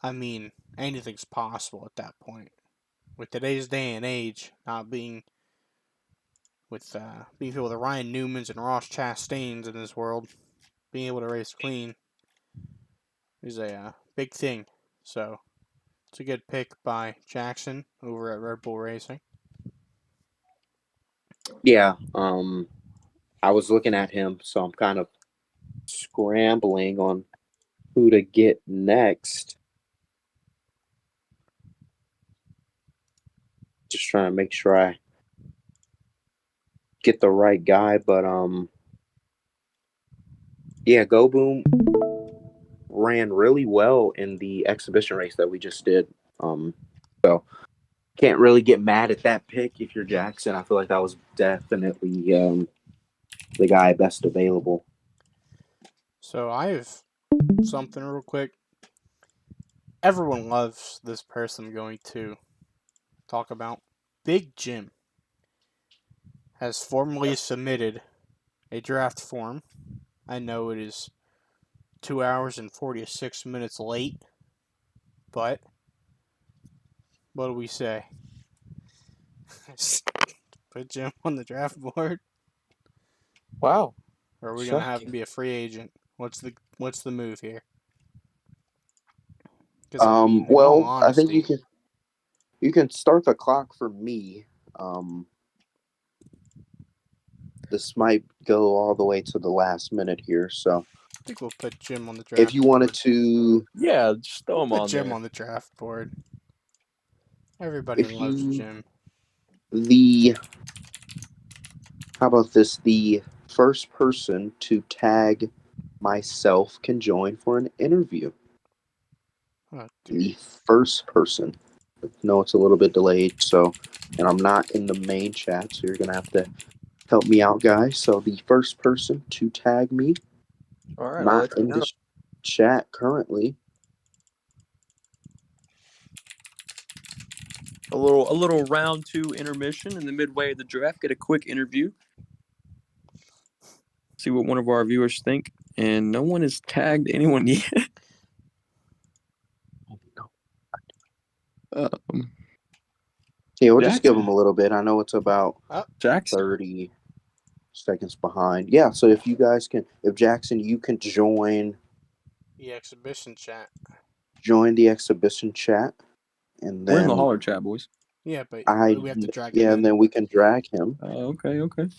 I mean, anything's possible at that point. With today's day and age, not being with being filled with Ryan Newmans and Ross Chastains in this world, being able to race clean is a big thing. So it's a good pick by Jackson over at Red Bull Racing. Yeah, I was looking at him, so I'm kind of scrambling on who to get next. Just trying to make sure I get the right guy, but yeah, Go Boom ran really well in the exhibition race that we just did. So can't really get mad at that pick if you're Jackson. I feel like that was definitely the guy best available. So I have something real quick. Everyone loves this person I'm going to talk about. Big Jim has formally submitted a draft form. I know it is 2 hours and 46 minutes late, but what do we say? Put Jim on the draft board, Wow. or are we gonna have him be a free agent? What's the move here? Well, I think you can start the clock for me. This might go all the way to the last minute here, so I think we'll put Jim on the draft. If you wanted to, yeah, just throw him put on Jim there. on the draft board. Everybody loves Jim. How about this? The first person to tag myself can join for an interview. Oh, the first person. No, it's a little bit delayed, and I'm not in the main chat, so you're gonna have to help me out, guys. So the first person to tag me, all right, not in the chat currently. A little round 2 intermission in the midway of the draft. Get a quick interview. See what one of our viewers think. And no one has tagged anyone yet. Yeah, we'll just give them a little bit. I know it's about Jackson. 30 seconds behind. Yeah, so if you guys can, if Jackson, you can join the exhibition chat. Join the exhibition chat, and then we're in the holler chat, boys. Yeah, but we have to drag him. Yeah, and then we can drag him. Okay.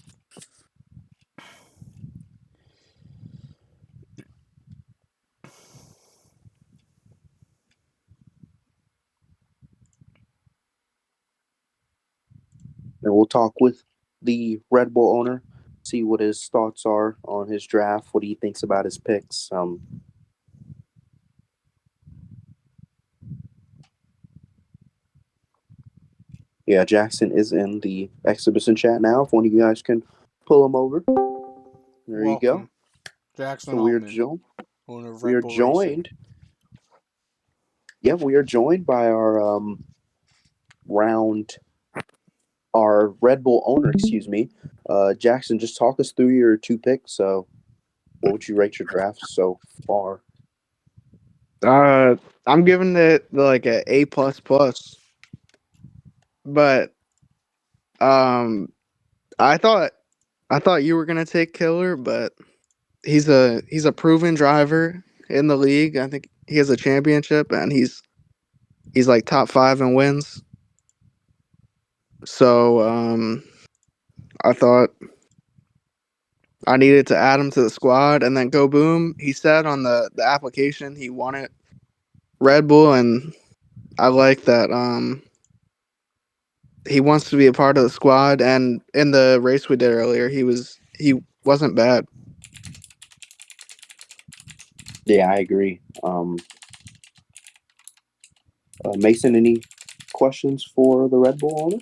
And we'll talk with the Red Bull owner, see what his thoughts are on his draft, what he thinks about his picks. Yeah, Jackson is in the exhibition chat now. If one of you guys can pull him over. There you go. Jackson so we are joined. Yeah, we are joined by our our Red Bull owner, excuse me. Jackson, just talk us through your 2 picks. So what would you rate your draft so far? I'm giving it like a A++. But I thought you were gonna take Killer, but he's a proven driver in the league. I think he has a championship and he's like top 5 in wins. So I thought I needed to add him to the squad, and then Go Boom, he said on the application he wanted Red Bull, and I like that he wants to be a part of the squad, and in the race we did earlier, he wasn't bad. Yeah, I agree. Mason, any questions for the Red Bull owner?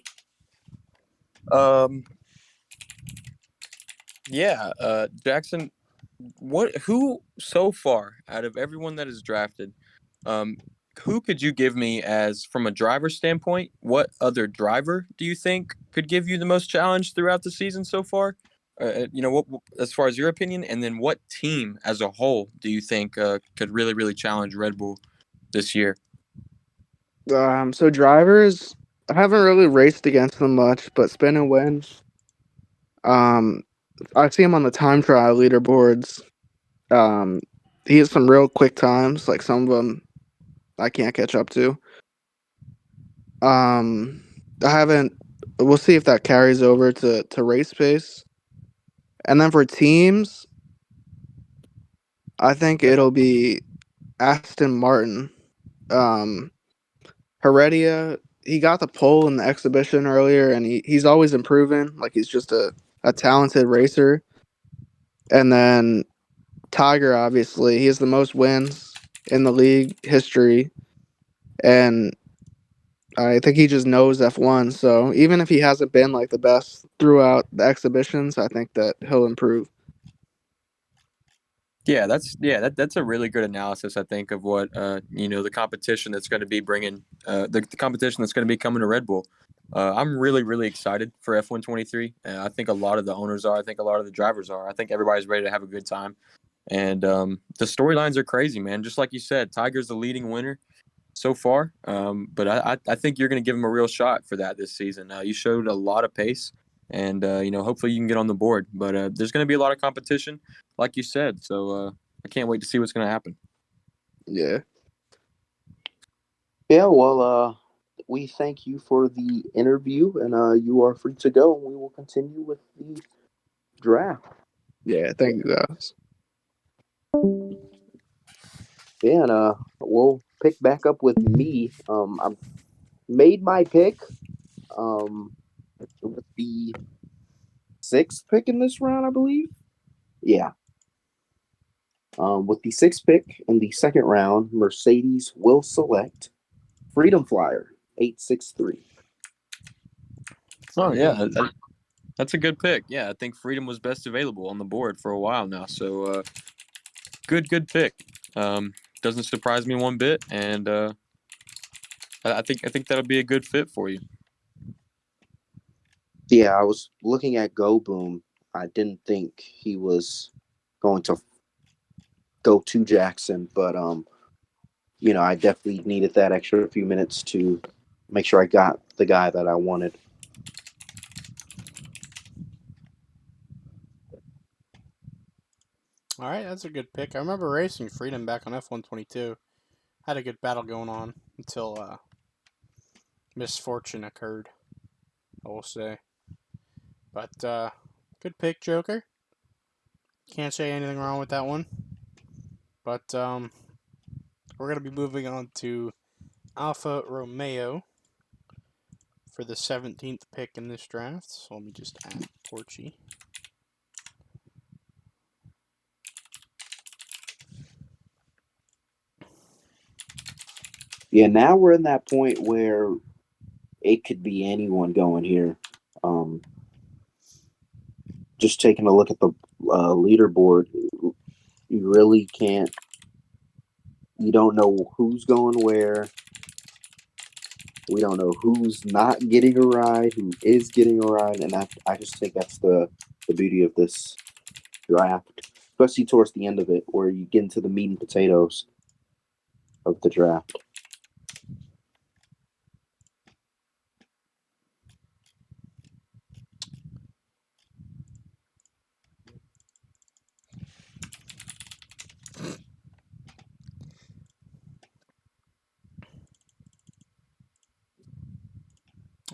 Yeah, Jackson, who so far out of everyone that is drafted, who could you give me as from a driver standpoint? What other driver do you think could give you the most challenge throughout the season so far? What as far as your opinion, and then what team as a whole do you think could really challenge Red Bull this year? So drivers, I haven't really raced against them much, but Spin and Win, I see him on the time trial leaderboards. He has some real quick times, like some of them I can't catch up to. We'll see if that carries over to race pace. And then for teams, I think it'll be Aston Martin. Heredia, he got the pole in the exhibition earlier, and he's always improving. Like, he's just a talented racer. And then Tiger, obviously, he has the most wins in the league history. And I think he just knows F1. So even if he hasn't been like the best throughout the exhibitions, I think that he'll improve. Yeah, that's a really good analysis. I think of what the competition that's going to be bringing the competition that's going to be coming to Red Bull. I'm really excited for F123. I think a lot of the owners are. I think a lot of the drivers are. I think everybody's ready to have a good time. And the storylines are crazy, man. Just like you said, Tiger's the leading winner so far. But I think you're going to give him a real shot for that this season. You showed a lot of pace, and hopefully you can get on the board. But there's going to be a lot of competition, like you said. So I can't wait to see what's going to happen. Yeah. Yeah, well, we thank you for the interview, and you are free to go. We will continue with the draft. Yeah. Thank you, guys. Yeah, and we'll pick back up with me. I made my pick. With the 6th pick in this round, I believe. Yeah. With the 6th pick in the second round, Mercedes will select Freedom Flyer 863. Oh yeah, that's a good pick. Yeah, I think Freedom was best available on the board for a while now. So good pick. Doesn't surprise me one bit, and I think that'll be a good fit for you. Yeah, I was looking at Go Boom. I didn't think he was going to go to Jackson, but I definitely needed that extra few minutes to make sure I got the guy that I wanted. All right, that's a good pick. I remember racing Freedom back on F122. Had a good battle going on until misfortune occurred, I will say. But good pick, Joker. Can't say anything wrong with that one. But we're going to be moving on to Alfa Romeo for the 17th pick in this draft. So let me just add Porchy. Yeah, now we're in that point where it could be anyone going here. Just taking a look at the leaderboard, you really can't. You don't know who's going where. We don't know who's not getting a ride, who is getting a ride, and I just think that's the beauty of this draft, especially towards the end of it, where you get into the meat and potatoes of the draft.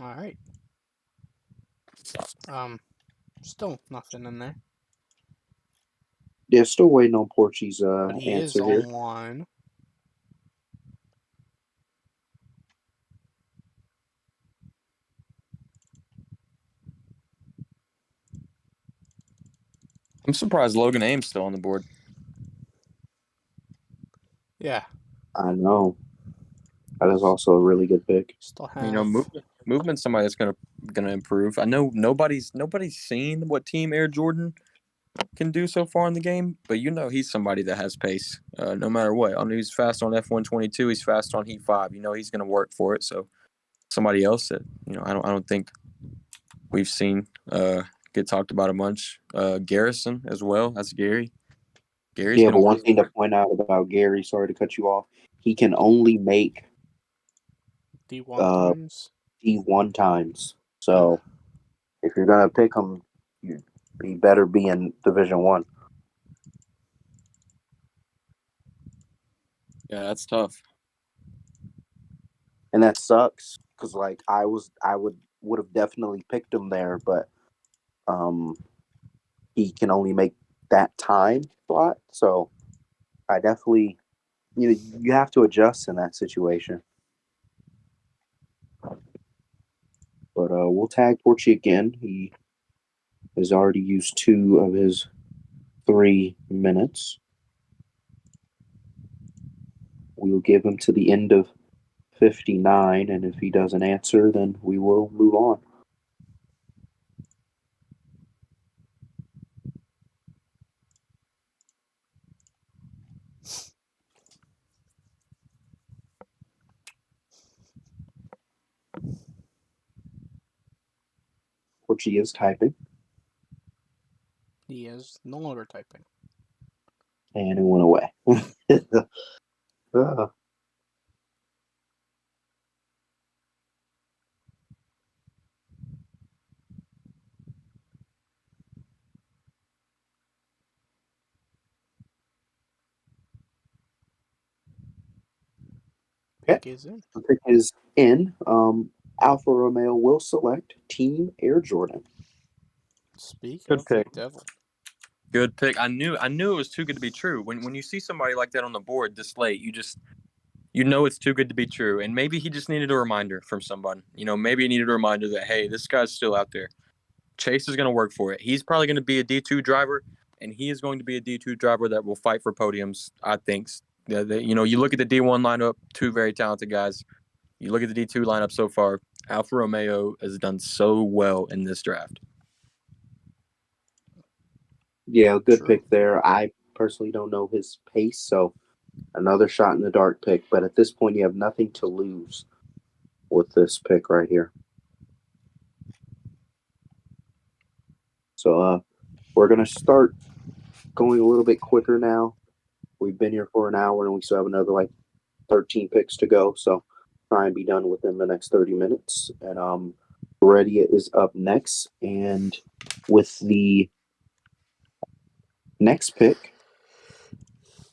All right. Still nothing in there. Yeah, still waiting on Porchy's But he is answer here. online. I'm surprised Logan Ames still on the board. Yeah. I know. That is also a really good pick. Still have. Movement's somebody that's gonna improve. I know nobody's seen what Team Air Jordan can do so far in the game, but he's somebody that has pace, no matter what. I know he's fast on F122. He's fast on Heat 5. He's gonna work for it. So somebody else that I don't think we've seen get talked about a bunch. Garrison as well. That's Gary. Gary's but gonna one work. thing to point out about Gary, sorry to cut you off, he can only make D1 times. D1 times. So if you're gonna pick him, he better be in Division 1. Yeah, that's tough. And that sucks because I would have definitely picked him there, but he can only make that time slot. So I definitely you have to adjust in that situation. But we'll tag Porchy again. He has already used 2 of his 3 minutes. We will give him to the end of 59, and if he doesn't answer, then we will move on. Porgy is typing, He is no longer typing. and it went away. Uh, Pick is in. The pick is in. Alfa Romeo will select Team Air Jordan. Speak Good of the pick. devil. Good pick. I knew it was too good to be true. When you see somebody like that on the board this late, you know it's too good to be true. And maybe he just needed a reminder from someone. Maybe he needed a reminder that, hey, this guy's still out there. Chase is going to work for it. He's probably going to be a D2 driver, and he is going to be a D2 driver that will fight for podiums, I think. You look at the D1 lineup, two very talented guys. You look at the D2 lineup so far, Alfa Romeo has done so well in this draft. Yeah, good True. pick there. I personally don't know his pace, so another shot in the dark pick. But at this point, you have nothing to lose with this pick right here. So we're going to start going a little bit quicker now. We've been here for an hour, and we still have another 13 picks to go. So try and be done within the next 30 minutes. And Heredia is up next. And with the next pick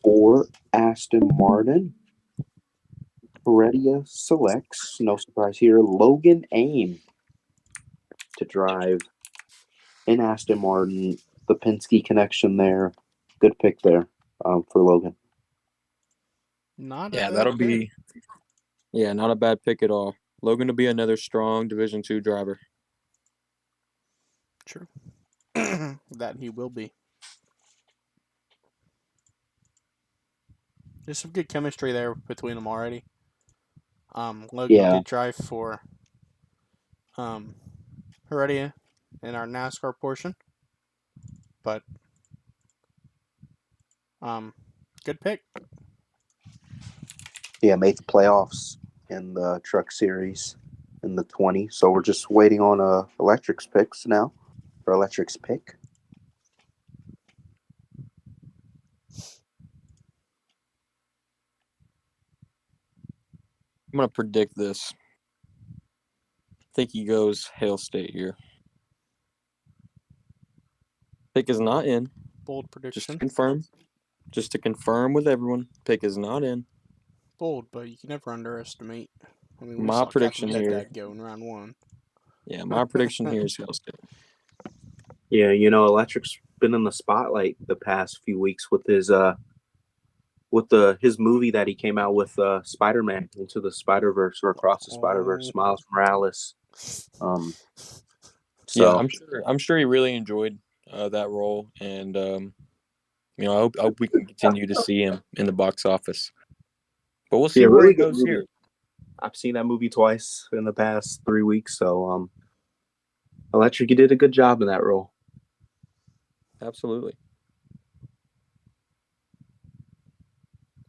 for Aston Martin, Heredia selects, no surprise here, Logan Aim to drive in Aston Martin. The Penske connection there. Good pick there for Logan. Not a Yeah, bad that'll pick. be not a bad pick at all. Logan will be another strong Division II driver. True. That he will be. There's some good chemistry there between them already. Logan did drive for Heredia in our NASCAR portion, but good pick. Yeah, made the playoffs in the truck series in the 20. So we're just waiting on Electric's picks now for Electric's pick. I'm going to predict this. I think he goes Hail State here. Pick is not in. Bold prediction. Just to confirm with everyone, pick is not in. Bold, but you can never underestimate. I mean, we My saw prediction Captain here. Dead go in round one. Yeah, my prediction here is Hail State. Yeah, Electric's been in the spotlight the past few weeks with his his movie that he came out with, Spider-Man Into the Spider-Verse or Across the Spider-Verse, Miles Morales. Yeah, I'm sure he really enjoyed that role, and I hope we can continue to see him in the box office. But we'll see where really it goes movie. here. I've seen that movie twice in the past 3 weeks, so Electric, you did a good job in that role. Absolutely.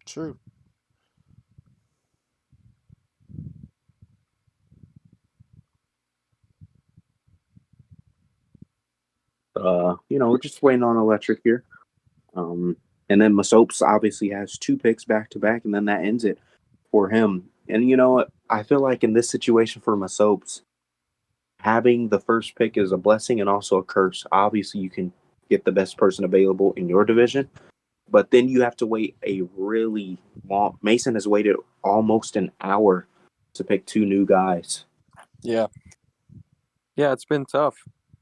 True. We're just waiting on Electric here. And then Masopes obviously has 2 picks back to back, and then that ends it for him. And you know what? I feel like in this situation for Masopes, having the first pick is a blessing and also a curse. Obviously, you can get the best person available in your division, but then you have to wait a really long. Mason has waited almost an hour to pick 2 new guys. Yeah, it's been tough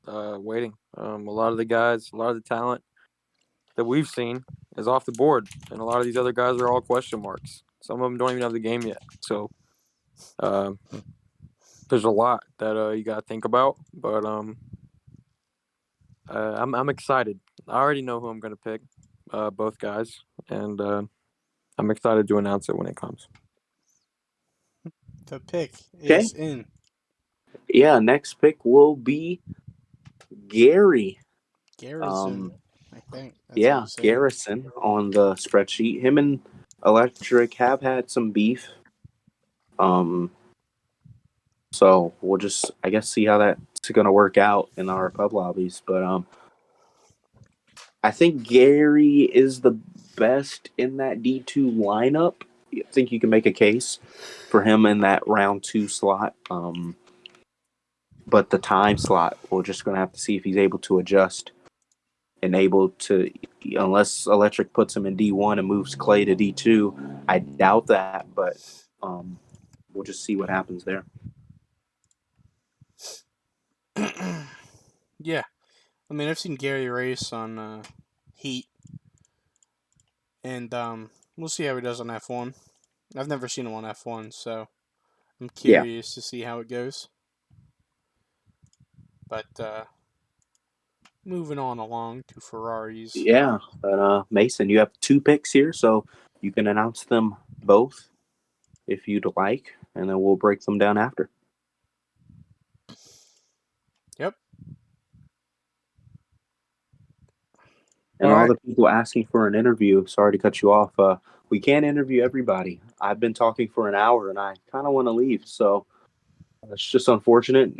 waiting. A lot of the talent that we've seen is off the board, and a lot of these other guys are all question marks. Some of them don't even have the game yet. So there's a lot that you got to think about, but I'm excited. I already know who I'm going to pick, both guys, and I'm excited to announce it when it comes. The pick Okay. is in. Yeah, next pick will be Gary. Garrison, I think. That's how Yeah, you say it. Garrison on the spreadsheet. Him and Electric have had some beef. So we'll just, I guess, see how that's going to work out in our pub lobbies. But I think Gary is the best in that D2 lineup. I think you can make a case for him in that round 2 slot. But the time slot, we're just going to have to see if he's able to adjust and able to, unless Electric puts him in D1 and moves Clay to D2. I doubt that, but we'll just see what happens there. Yeah. I mean, I've seen Gary race on Heat. And we'll see how he does on F1. I've never seen him on F1, so I'm curious to see how it goes. But moving on along to Ferraris. Yeah, but Mason, you have 2 picks here, so you can announce them both if you'd like, and then we'll break them down after. Yep. And All all right. the people asking for an interview, sorry to cut you off. We can't interview everybody. I've been talking for an hour, and I kind of want to leave, so it's just unfortunate.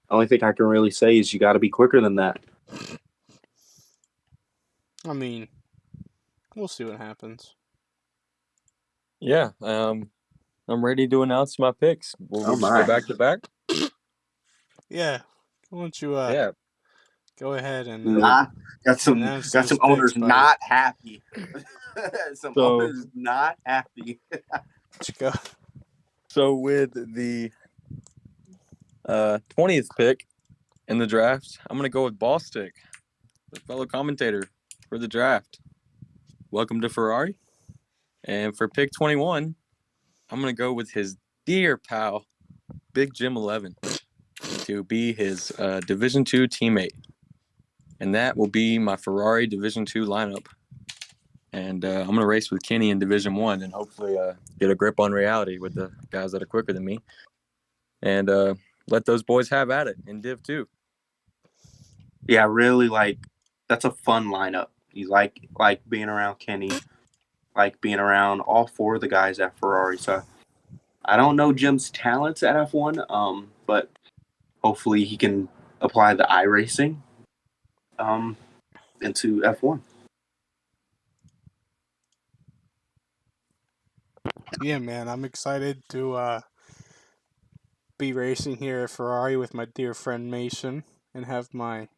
Only thing I can really say is you got to be quicker than that. I mean, we'll see what happens. Yeah. I'm ready to announce my picks. We'll just my. go back to back. Yeah. Why don't you Yeah. go ahead and Got some announce got those some owners picks, buddy. not happy. Some So- owners not happy. Let's go. So with the 20th pick in the draft, I'm gonna go with Ballstick, the fellow commentator for the draft. Welcome to Ferrari. And for pick 21, I'm gonna go with his dear pal, Big Jim 11, to be his Division 2 teammate, and that will be my Ferrari Division 2 lineup. And I'm gonna race with Kenny in Division 1 and hopefully get a grip on reality with the guys that are quicker than me, and let those boys have at it in Div 2. Yeah, really, that's a fun lineup. You like being around Kenny, like being around all 4 of the guys at Ferrari. So I don't know Jim's talents at F1, but hopefully he can apply the iRacing into F1. Yeah, man, I'm excited to be racing here at Ferrari with my dear friend Mason and have my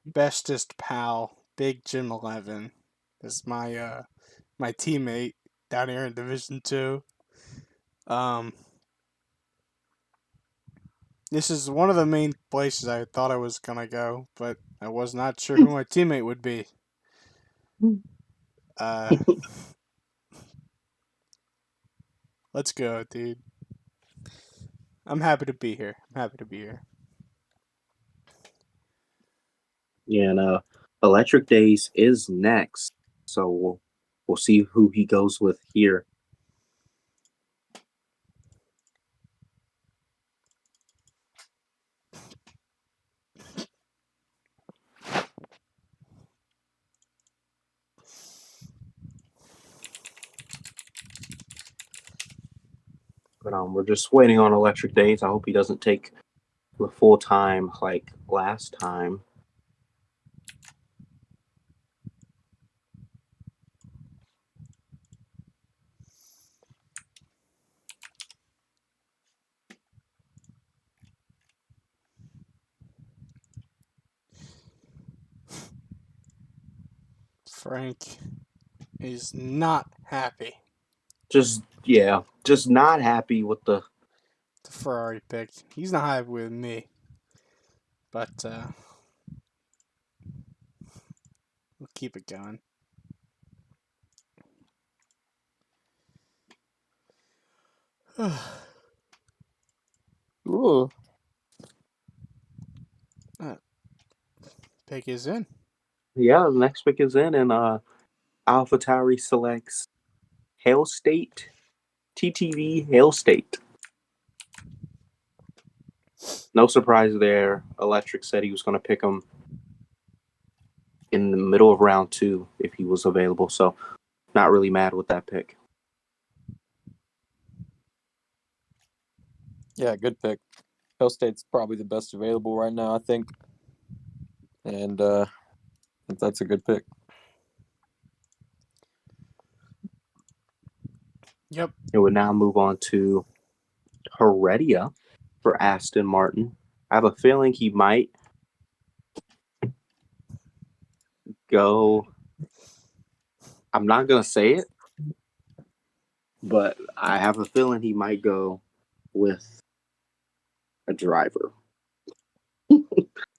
bestest pal, Big Jim 11, as my my teammate down here in Division 2. This is one of the main places I thought I was gonna go, but I was not sure who my teammate would be. Let's go, dude. I'm happy to be here. Yeah, and Electric Days is next, so we'll see who he goes with here. But we're just waiting on Electric Days. I hope he doesn't take the full time like last time. Frank is not happy. Just not happy with the Ferrari pick. He's not happy with me. But we'll keep it going. Ooh. Pick is in. Yeah, the next pick is in, and AlphaTauri selects Hail State, TTV Hail State. no surprise there. Electric said he was going to pick him in the middle of round 2 if he was available. So not really mad with that pick. Yeah, good pick. Hill State's probably the best available right now, I think. And that's a good pick. Yep. It would now move on to Heredia for Aston Martin. I have a feeling he might go. I'm not going to say it, but I have a feeling he might go with a driver.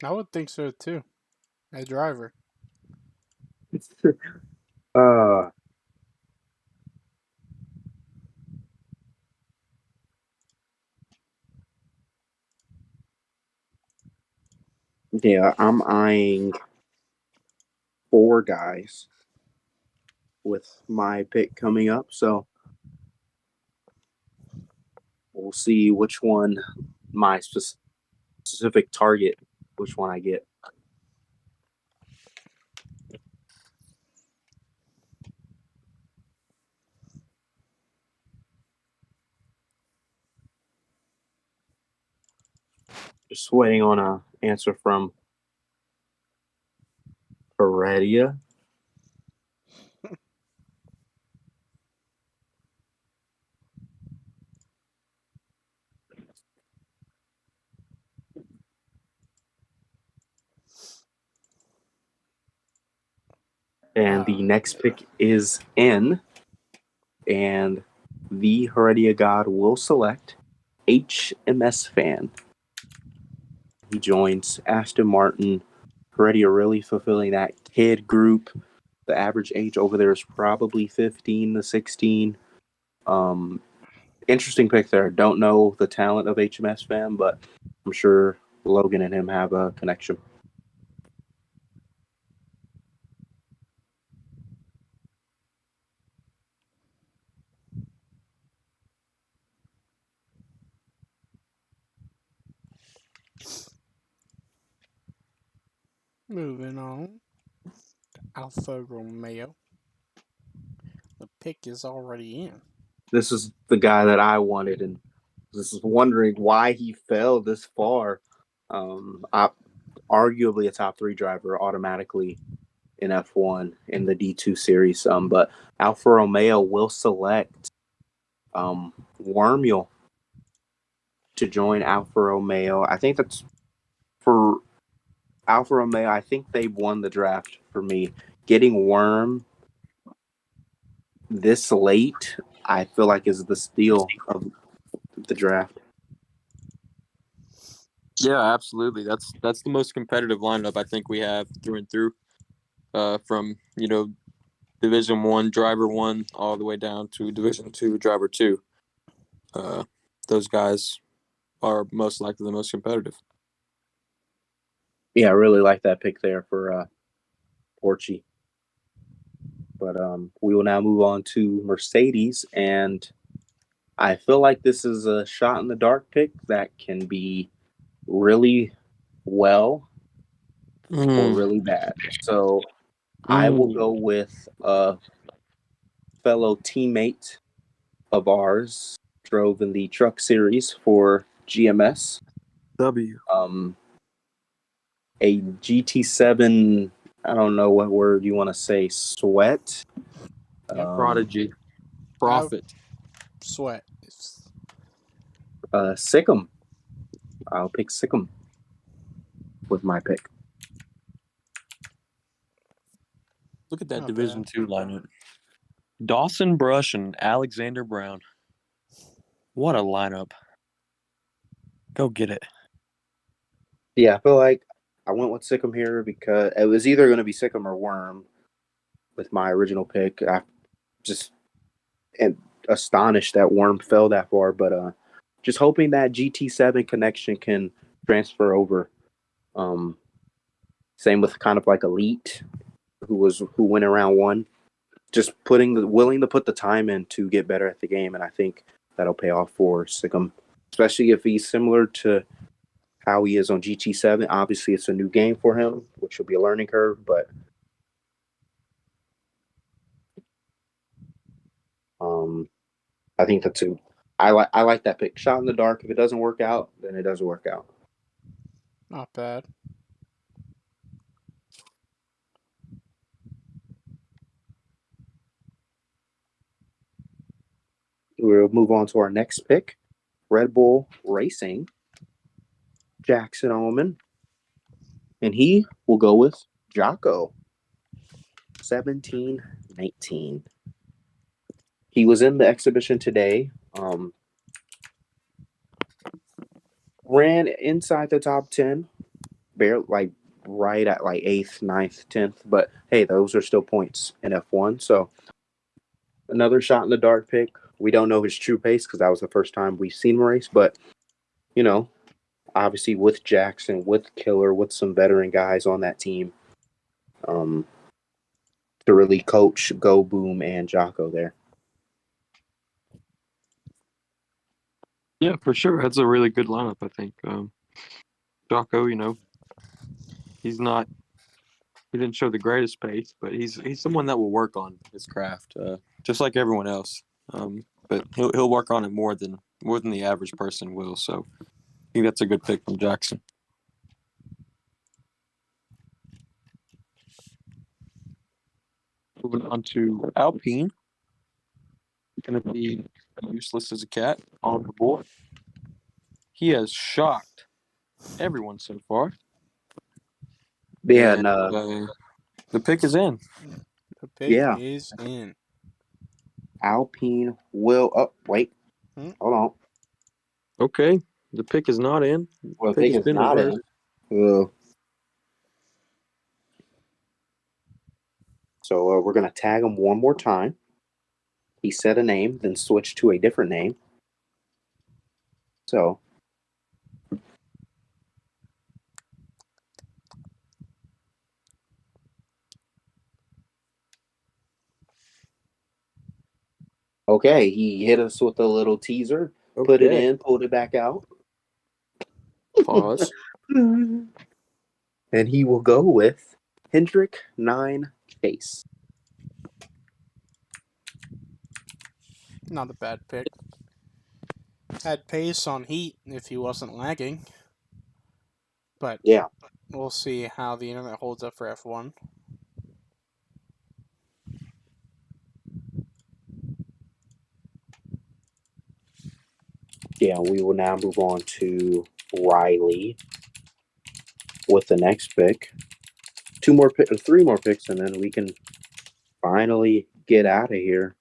I would think so too. A driver. uh, yeah, I'm eyeing 4 guys with my pick coming up. So we'll see which one my specific target, which one I get. Just waiting on an answer from Heredia. And the next pick is in. And the Heredia God will select HMS Fan. He joins Aston Martin. Heredia really fulfilling that kid group. The average age over there is probably 15 to 16. Interesting pick there. Don't know the talent of HMS Fan, but I'm sure Logan and him have a connection. Moving on. Alfa Romeo. The pick is already in. This is the guy that I wanted, and just wondering why he fell this far. Arguably a top 3 driver automatically in F1 in the D2 series. But Alfa Romeo will select Wormule to join Alfa Romeo. I think that's for Alfa Romeo. I think they won the draft for me. Getting Worm this late, I feel like is the steal of the draft. Yeah, absolutely. That's the most competitive lineup I think we have through and through. From Division 1 driver 1 all the way down to Division 2 driver 2. Those guys are most likely the most competitive. Yeah, I really like that pick there for Porchi. But we will now move on to Mercedes, and I feel like this is a shot in the dark pick that can be really well or really bad. So I will go with a fellow teammate of ours, drove in the truck series for GMS. A GT7, I don't know what word you want to say, sweat. Prodigy. Profit. Sweat. Sikkim. I'll pick Sikkim with my pick. Look at that Division 2 lineup. Dawson Brush and Alexander Brown. What a lineup. Go get it. Yeah, I feel like I went with Sikkim here because it was either going to be Sikkim or Worm with my original pick. I just am astonished that Worm fell that far, but just hoping that GT7 connection can transfer over. Same with kind of like Elite, who went around 1. Just willing to put the time in to get better at the game, and I think that'll pay off for Sikkim, especially if he's similar to how he is on GT7. Obviously, it's a new game for him, which will be a learning curve, but I think that's I like that pick. Shot in the dark. If it doesn't work out, then it doesn't work out. Not bad. We'll move on to our next pick. Red Bull Racing. Jackson Allman. And he will go with Jocko. 17-19. He was in the exhibition today. Ran inside the top 10. Barely, right at 8th, 9th, 10th. But hey, those are still points in F1. So another shot in the dark pick. We don't know his true pace because that was the first time we've seen him race. But, obviously with Jackson, with Killer, with some veteran guys on that team, to really coach Go Boom and Jocko there. Yeah, for sure. That's a really good lineup, I think. Jocko, he didn't show the greatest pace, but he's someone that will work on his craft, just like everyone else. But he'll work on it more than the average person will. So I think that's a good pick from Jackson. Moving on to Alpine. Going to be useless as a cat on the board. He has shocked everyone so far. Yeah, and the pick is in. The pick is in. Alpine will. Oh, wait. Hold on. Okay, the pick is not in. Well, the pick is not in. So we're going to tag him one more time. He said a name, then switched to a different name. So. Okay, he hit us with a little teaser, put it in, pulled it back out. Pause. And he will go with Hendrick 9 Chase. Not a bad pick. Had pace on heat if he wasn't lagging. But yeah, we'll see how the internet holds up for F1. Yeah, we will now move on to Riley with the next pick. 3 more picks, and then we can finally get out of here.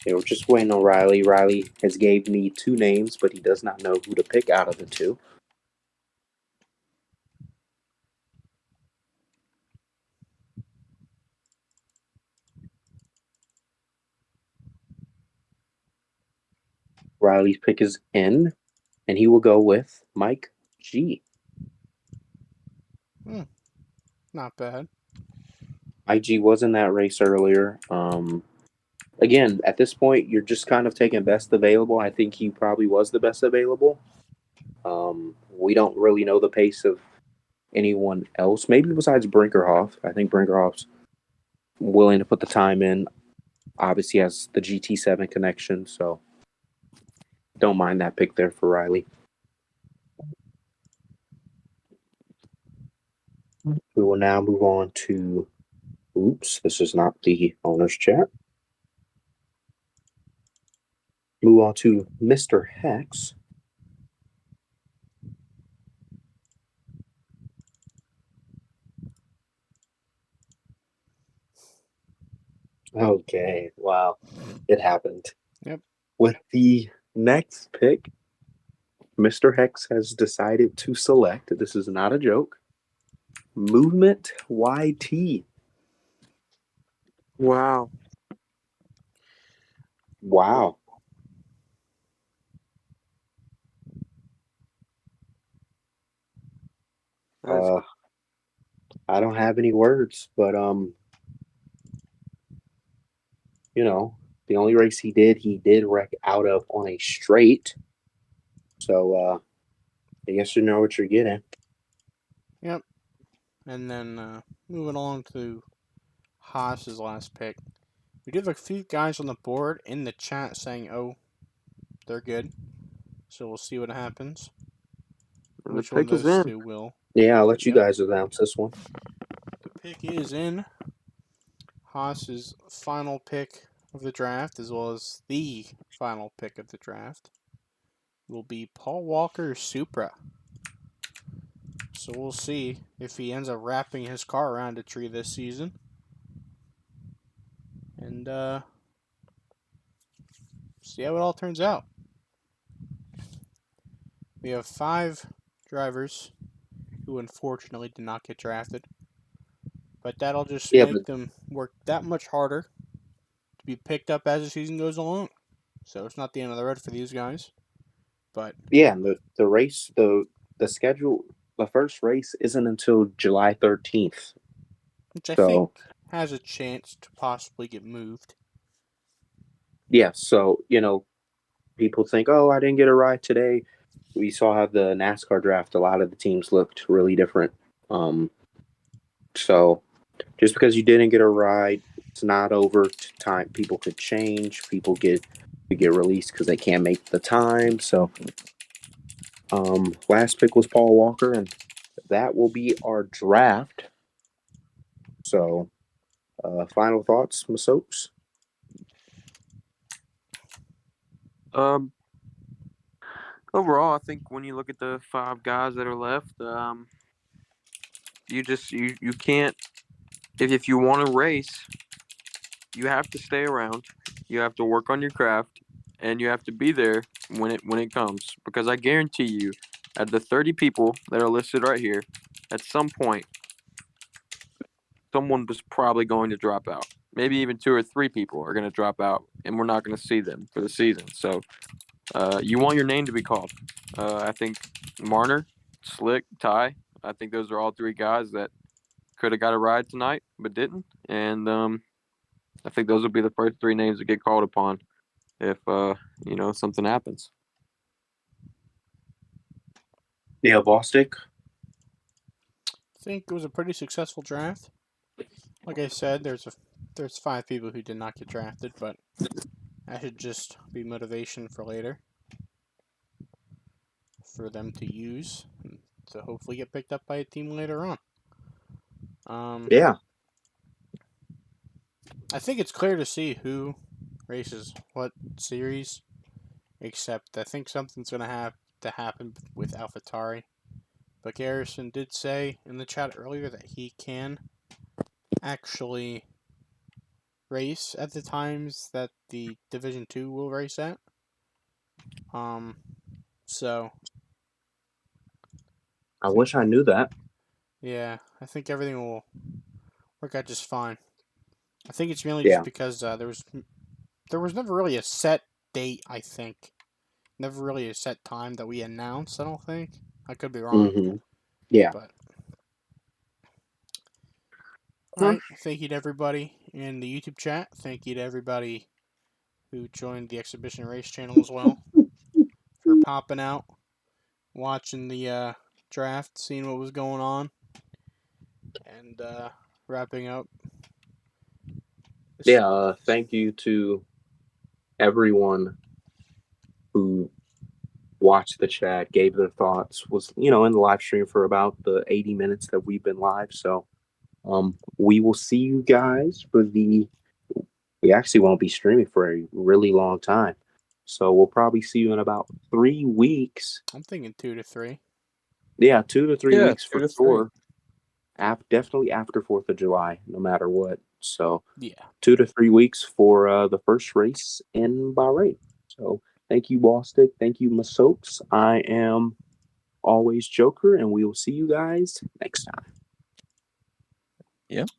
Yeah, we're just waiting on Riley. Riley has gave me 2 names, but he does not know who to pick out of the 2. Riley's pick is in, and he will go with Mike G. Not bad. Mike G was in that race earlier. Again, at this point, you're just kind of taking best available. I think he probably was the best available. We don't really know the pace of anyone else, maybe besides Brinkerhoff. I think Brinkerhoff's willing to put the time in. Obviously has the GT7 connection, so don't mind that pick there for Riley. We will now move on to, oops, this is not the owner's chat. Move on to Mr. Hex. Okay, wow. It happened. Yep. With the next pick, Mr. Hex has decided to select, this is not a joke, Movement YT. Wow. Wow. That's- I don't have any words, but the only race he did wreck out of on a straight. So I guess you know what you're getting. Yep. And then moving on to Haas's last pick. We did have a few guys on the board in the chat saying, "Oh, they're good." So we'll see what happens. the Which one of pick is those in. two will? Yeah, I'll let you Yep. guys announce this one. The pick is in. Haas's final pick of the draft, as well as the final pick of the draft, will be Paul Walker Supra. So we'll see if he ends up wrapping his car around a tree this season. And see how it all turns out. We have 5 drivers who unfortunately did not get drafted. But that'll just make them work that much harder to be picked up as the season goes along. So it's not the end of the road for these guys. But yeah, the race, the schedule, the first race isn't until July 13th. which I think has a chance to possibly get moved. Yeah, so, people think, oh, I didn't get a ride today. We saw how the NASCAR draft, a lot of the teams looked really different. So just because you didn't get a ride, it's not over. Time people could change. People could get released because they can't make the time. So last pick was Paul Walker, and that will be our draft. So final thoughts, Masopes? Overall, I think when you look at the 5 guys that are left, you can't. If you want to race, you have to stay around. You have to work on your craft, and you have to be there when it comes. Because I guarantee you, at the 30 people that are listed right here, at some point, someone was probably going to drop out. Maybe even 2 or 3 people are going to drop out, and we're not going to see them for the season. So, you want your name to be called. I think Marner, Slick, Ty. I think those are all 3 guys that could have got a ride tonight but didn't, and I think those will be the first 3 names that get called upon if something happens. Yeah, Bostic. I think it was a pretty successful draft. Like I said, there's 5 people who did not get drafted, but that should just be motivation for later for them to use to hopefully get picked up by a team later on. Yeah. I think it's clear to see who races what series, except I think something's going to have to happen with AlphaTauri. But Garrison did say in the chat earlier that he can actually race at the times that the Division 2 will race at. So I wish I knew that. yeah, I think everything will work out just fine. I think it's mainly just because there was never really a set date. I think never really a set time that we announced. I don't think. I could be wrong. Mm-hmm. Yeah. But all right, thank you to everybody in the YouTube chat. Thank you to everybody who joined the Exhibition Race channel as well for popping out, watching the draft, seeing what was going on, and wrapping up. Yeah, thank you to everyone who watched the chat, gave their thoughts, was in the live stream for about the 80 minutes that we've been live. So we will see you guys for we actually won't be streaming for a really long time. So we'll probably see you in about 3 weeks. I'm thinking 2 to 3. Yeah, 2 to 3 weeks 2 to for sure. Definitely after 4th of July, no matter what. So yeah, 2 to 3 weeks for the first race in Bahrain. So thank you, Bostic. Thank you, Masopes. I am always Joker, and we will see you guys next time. Yep.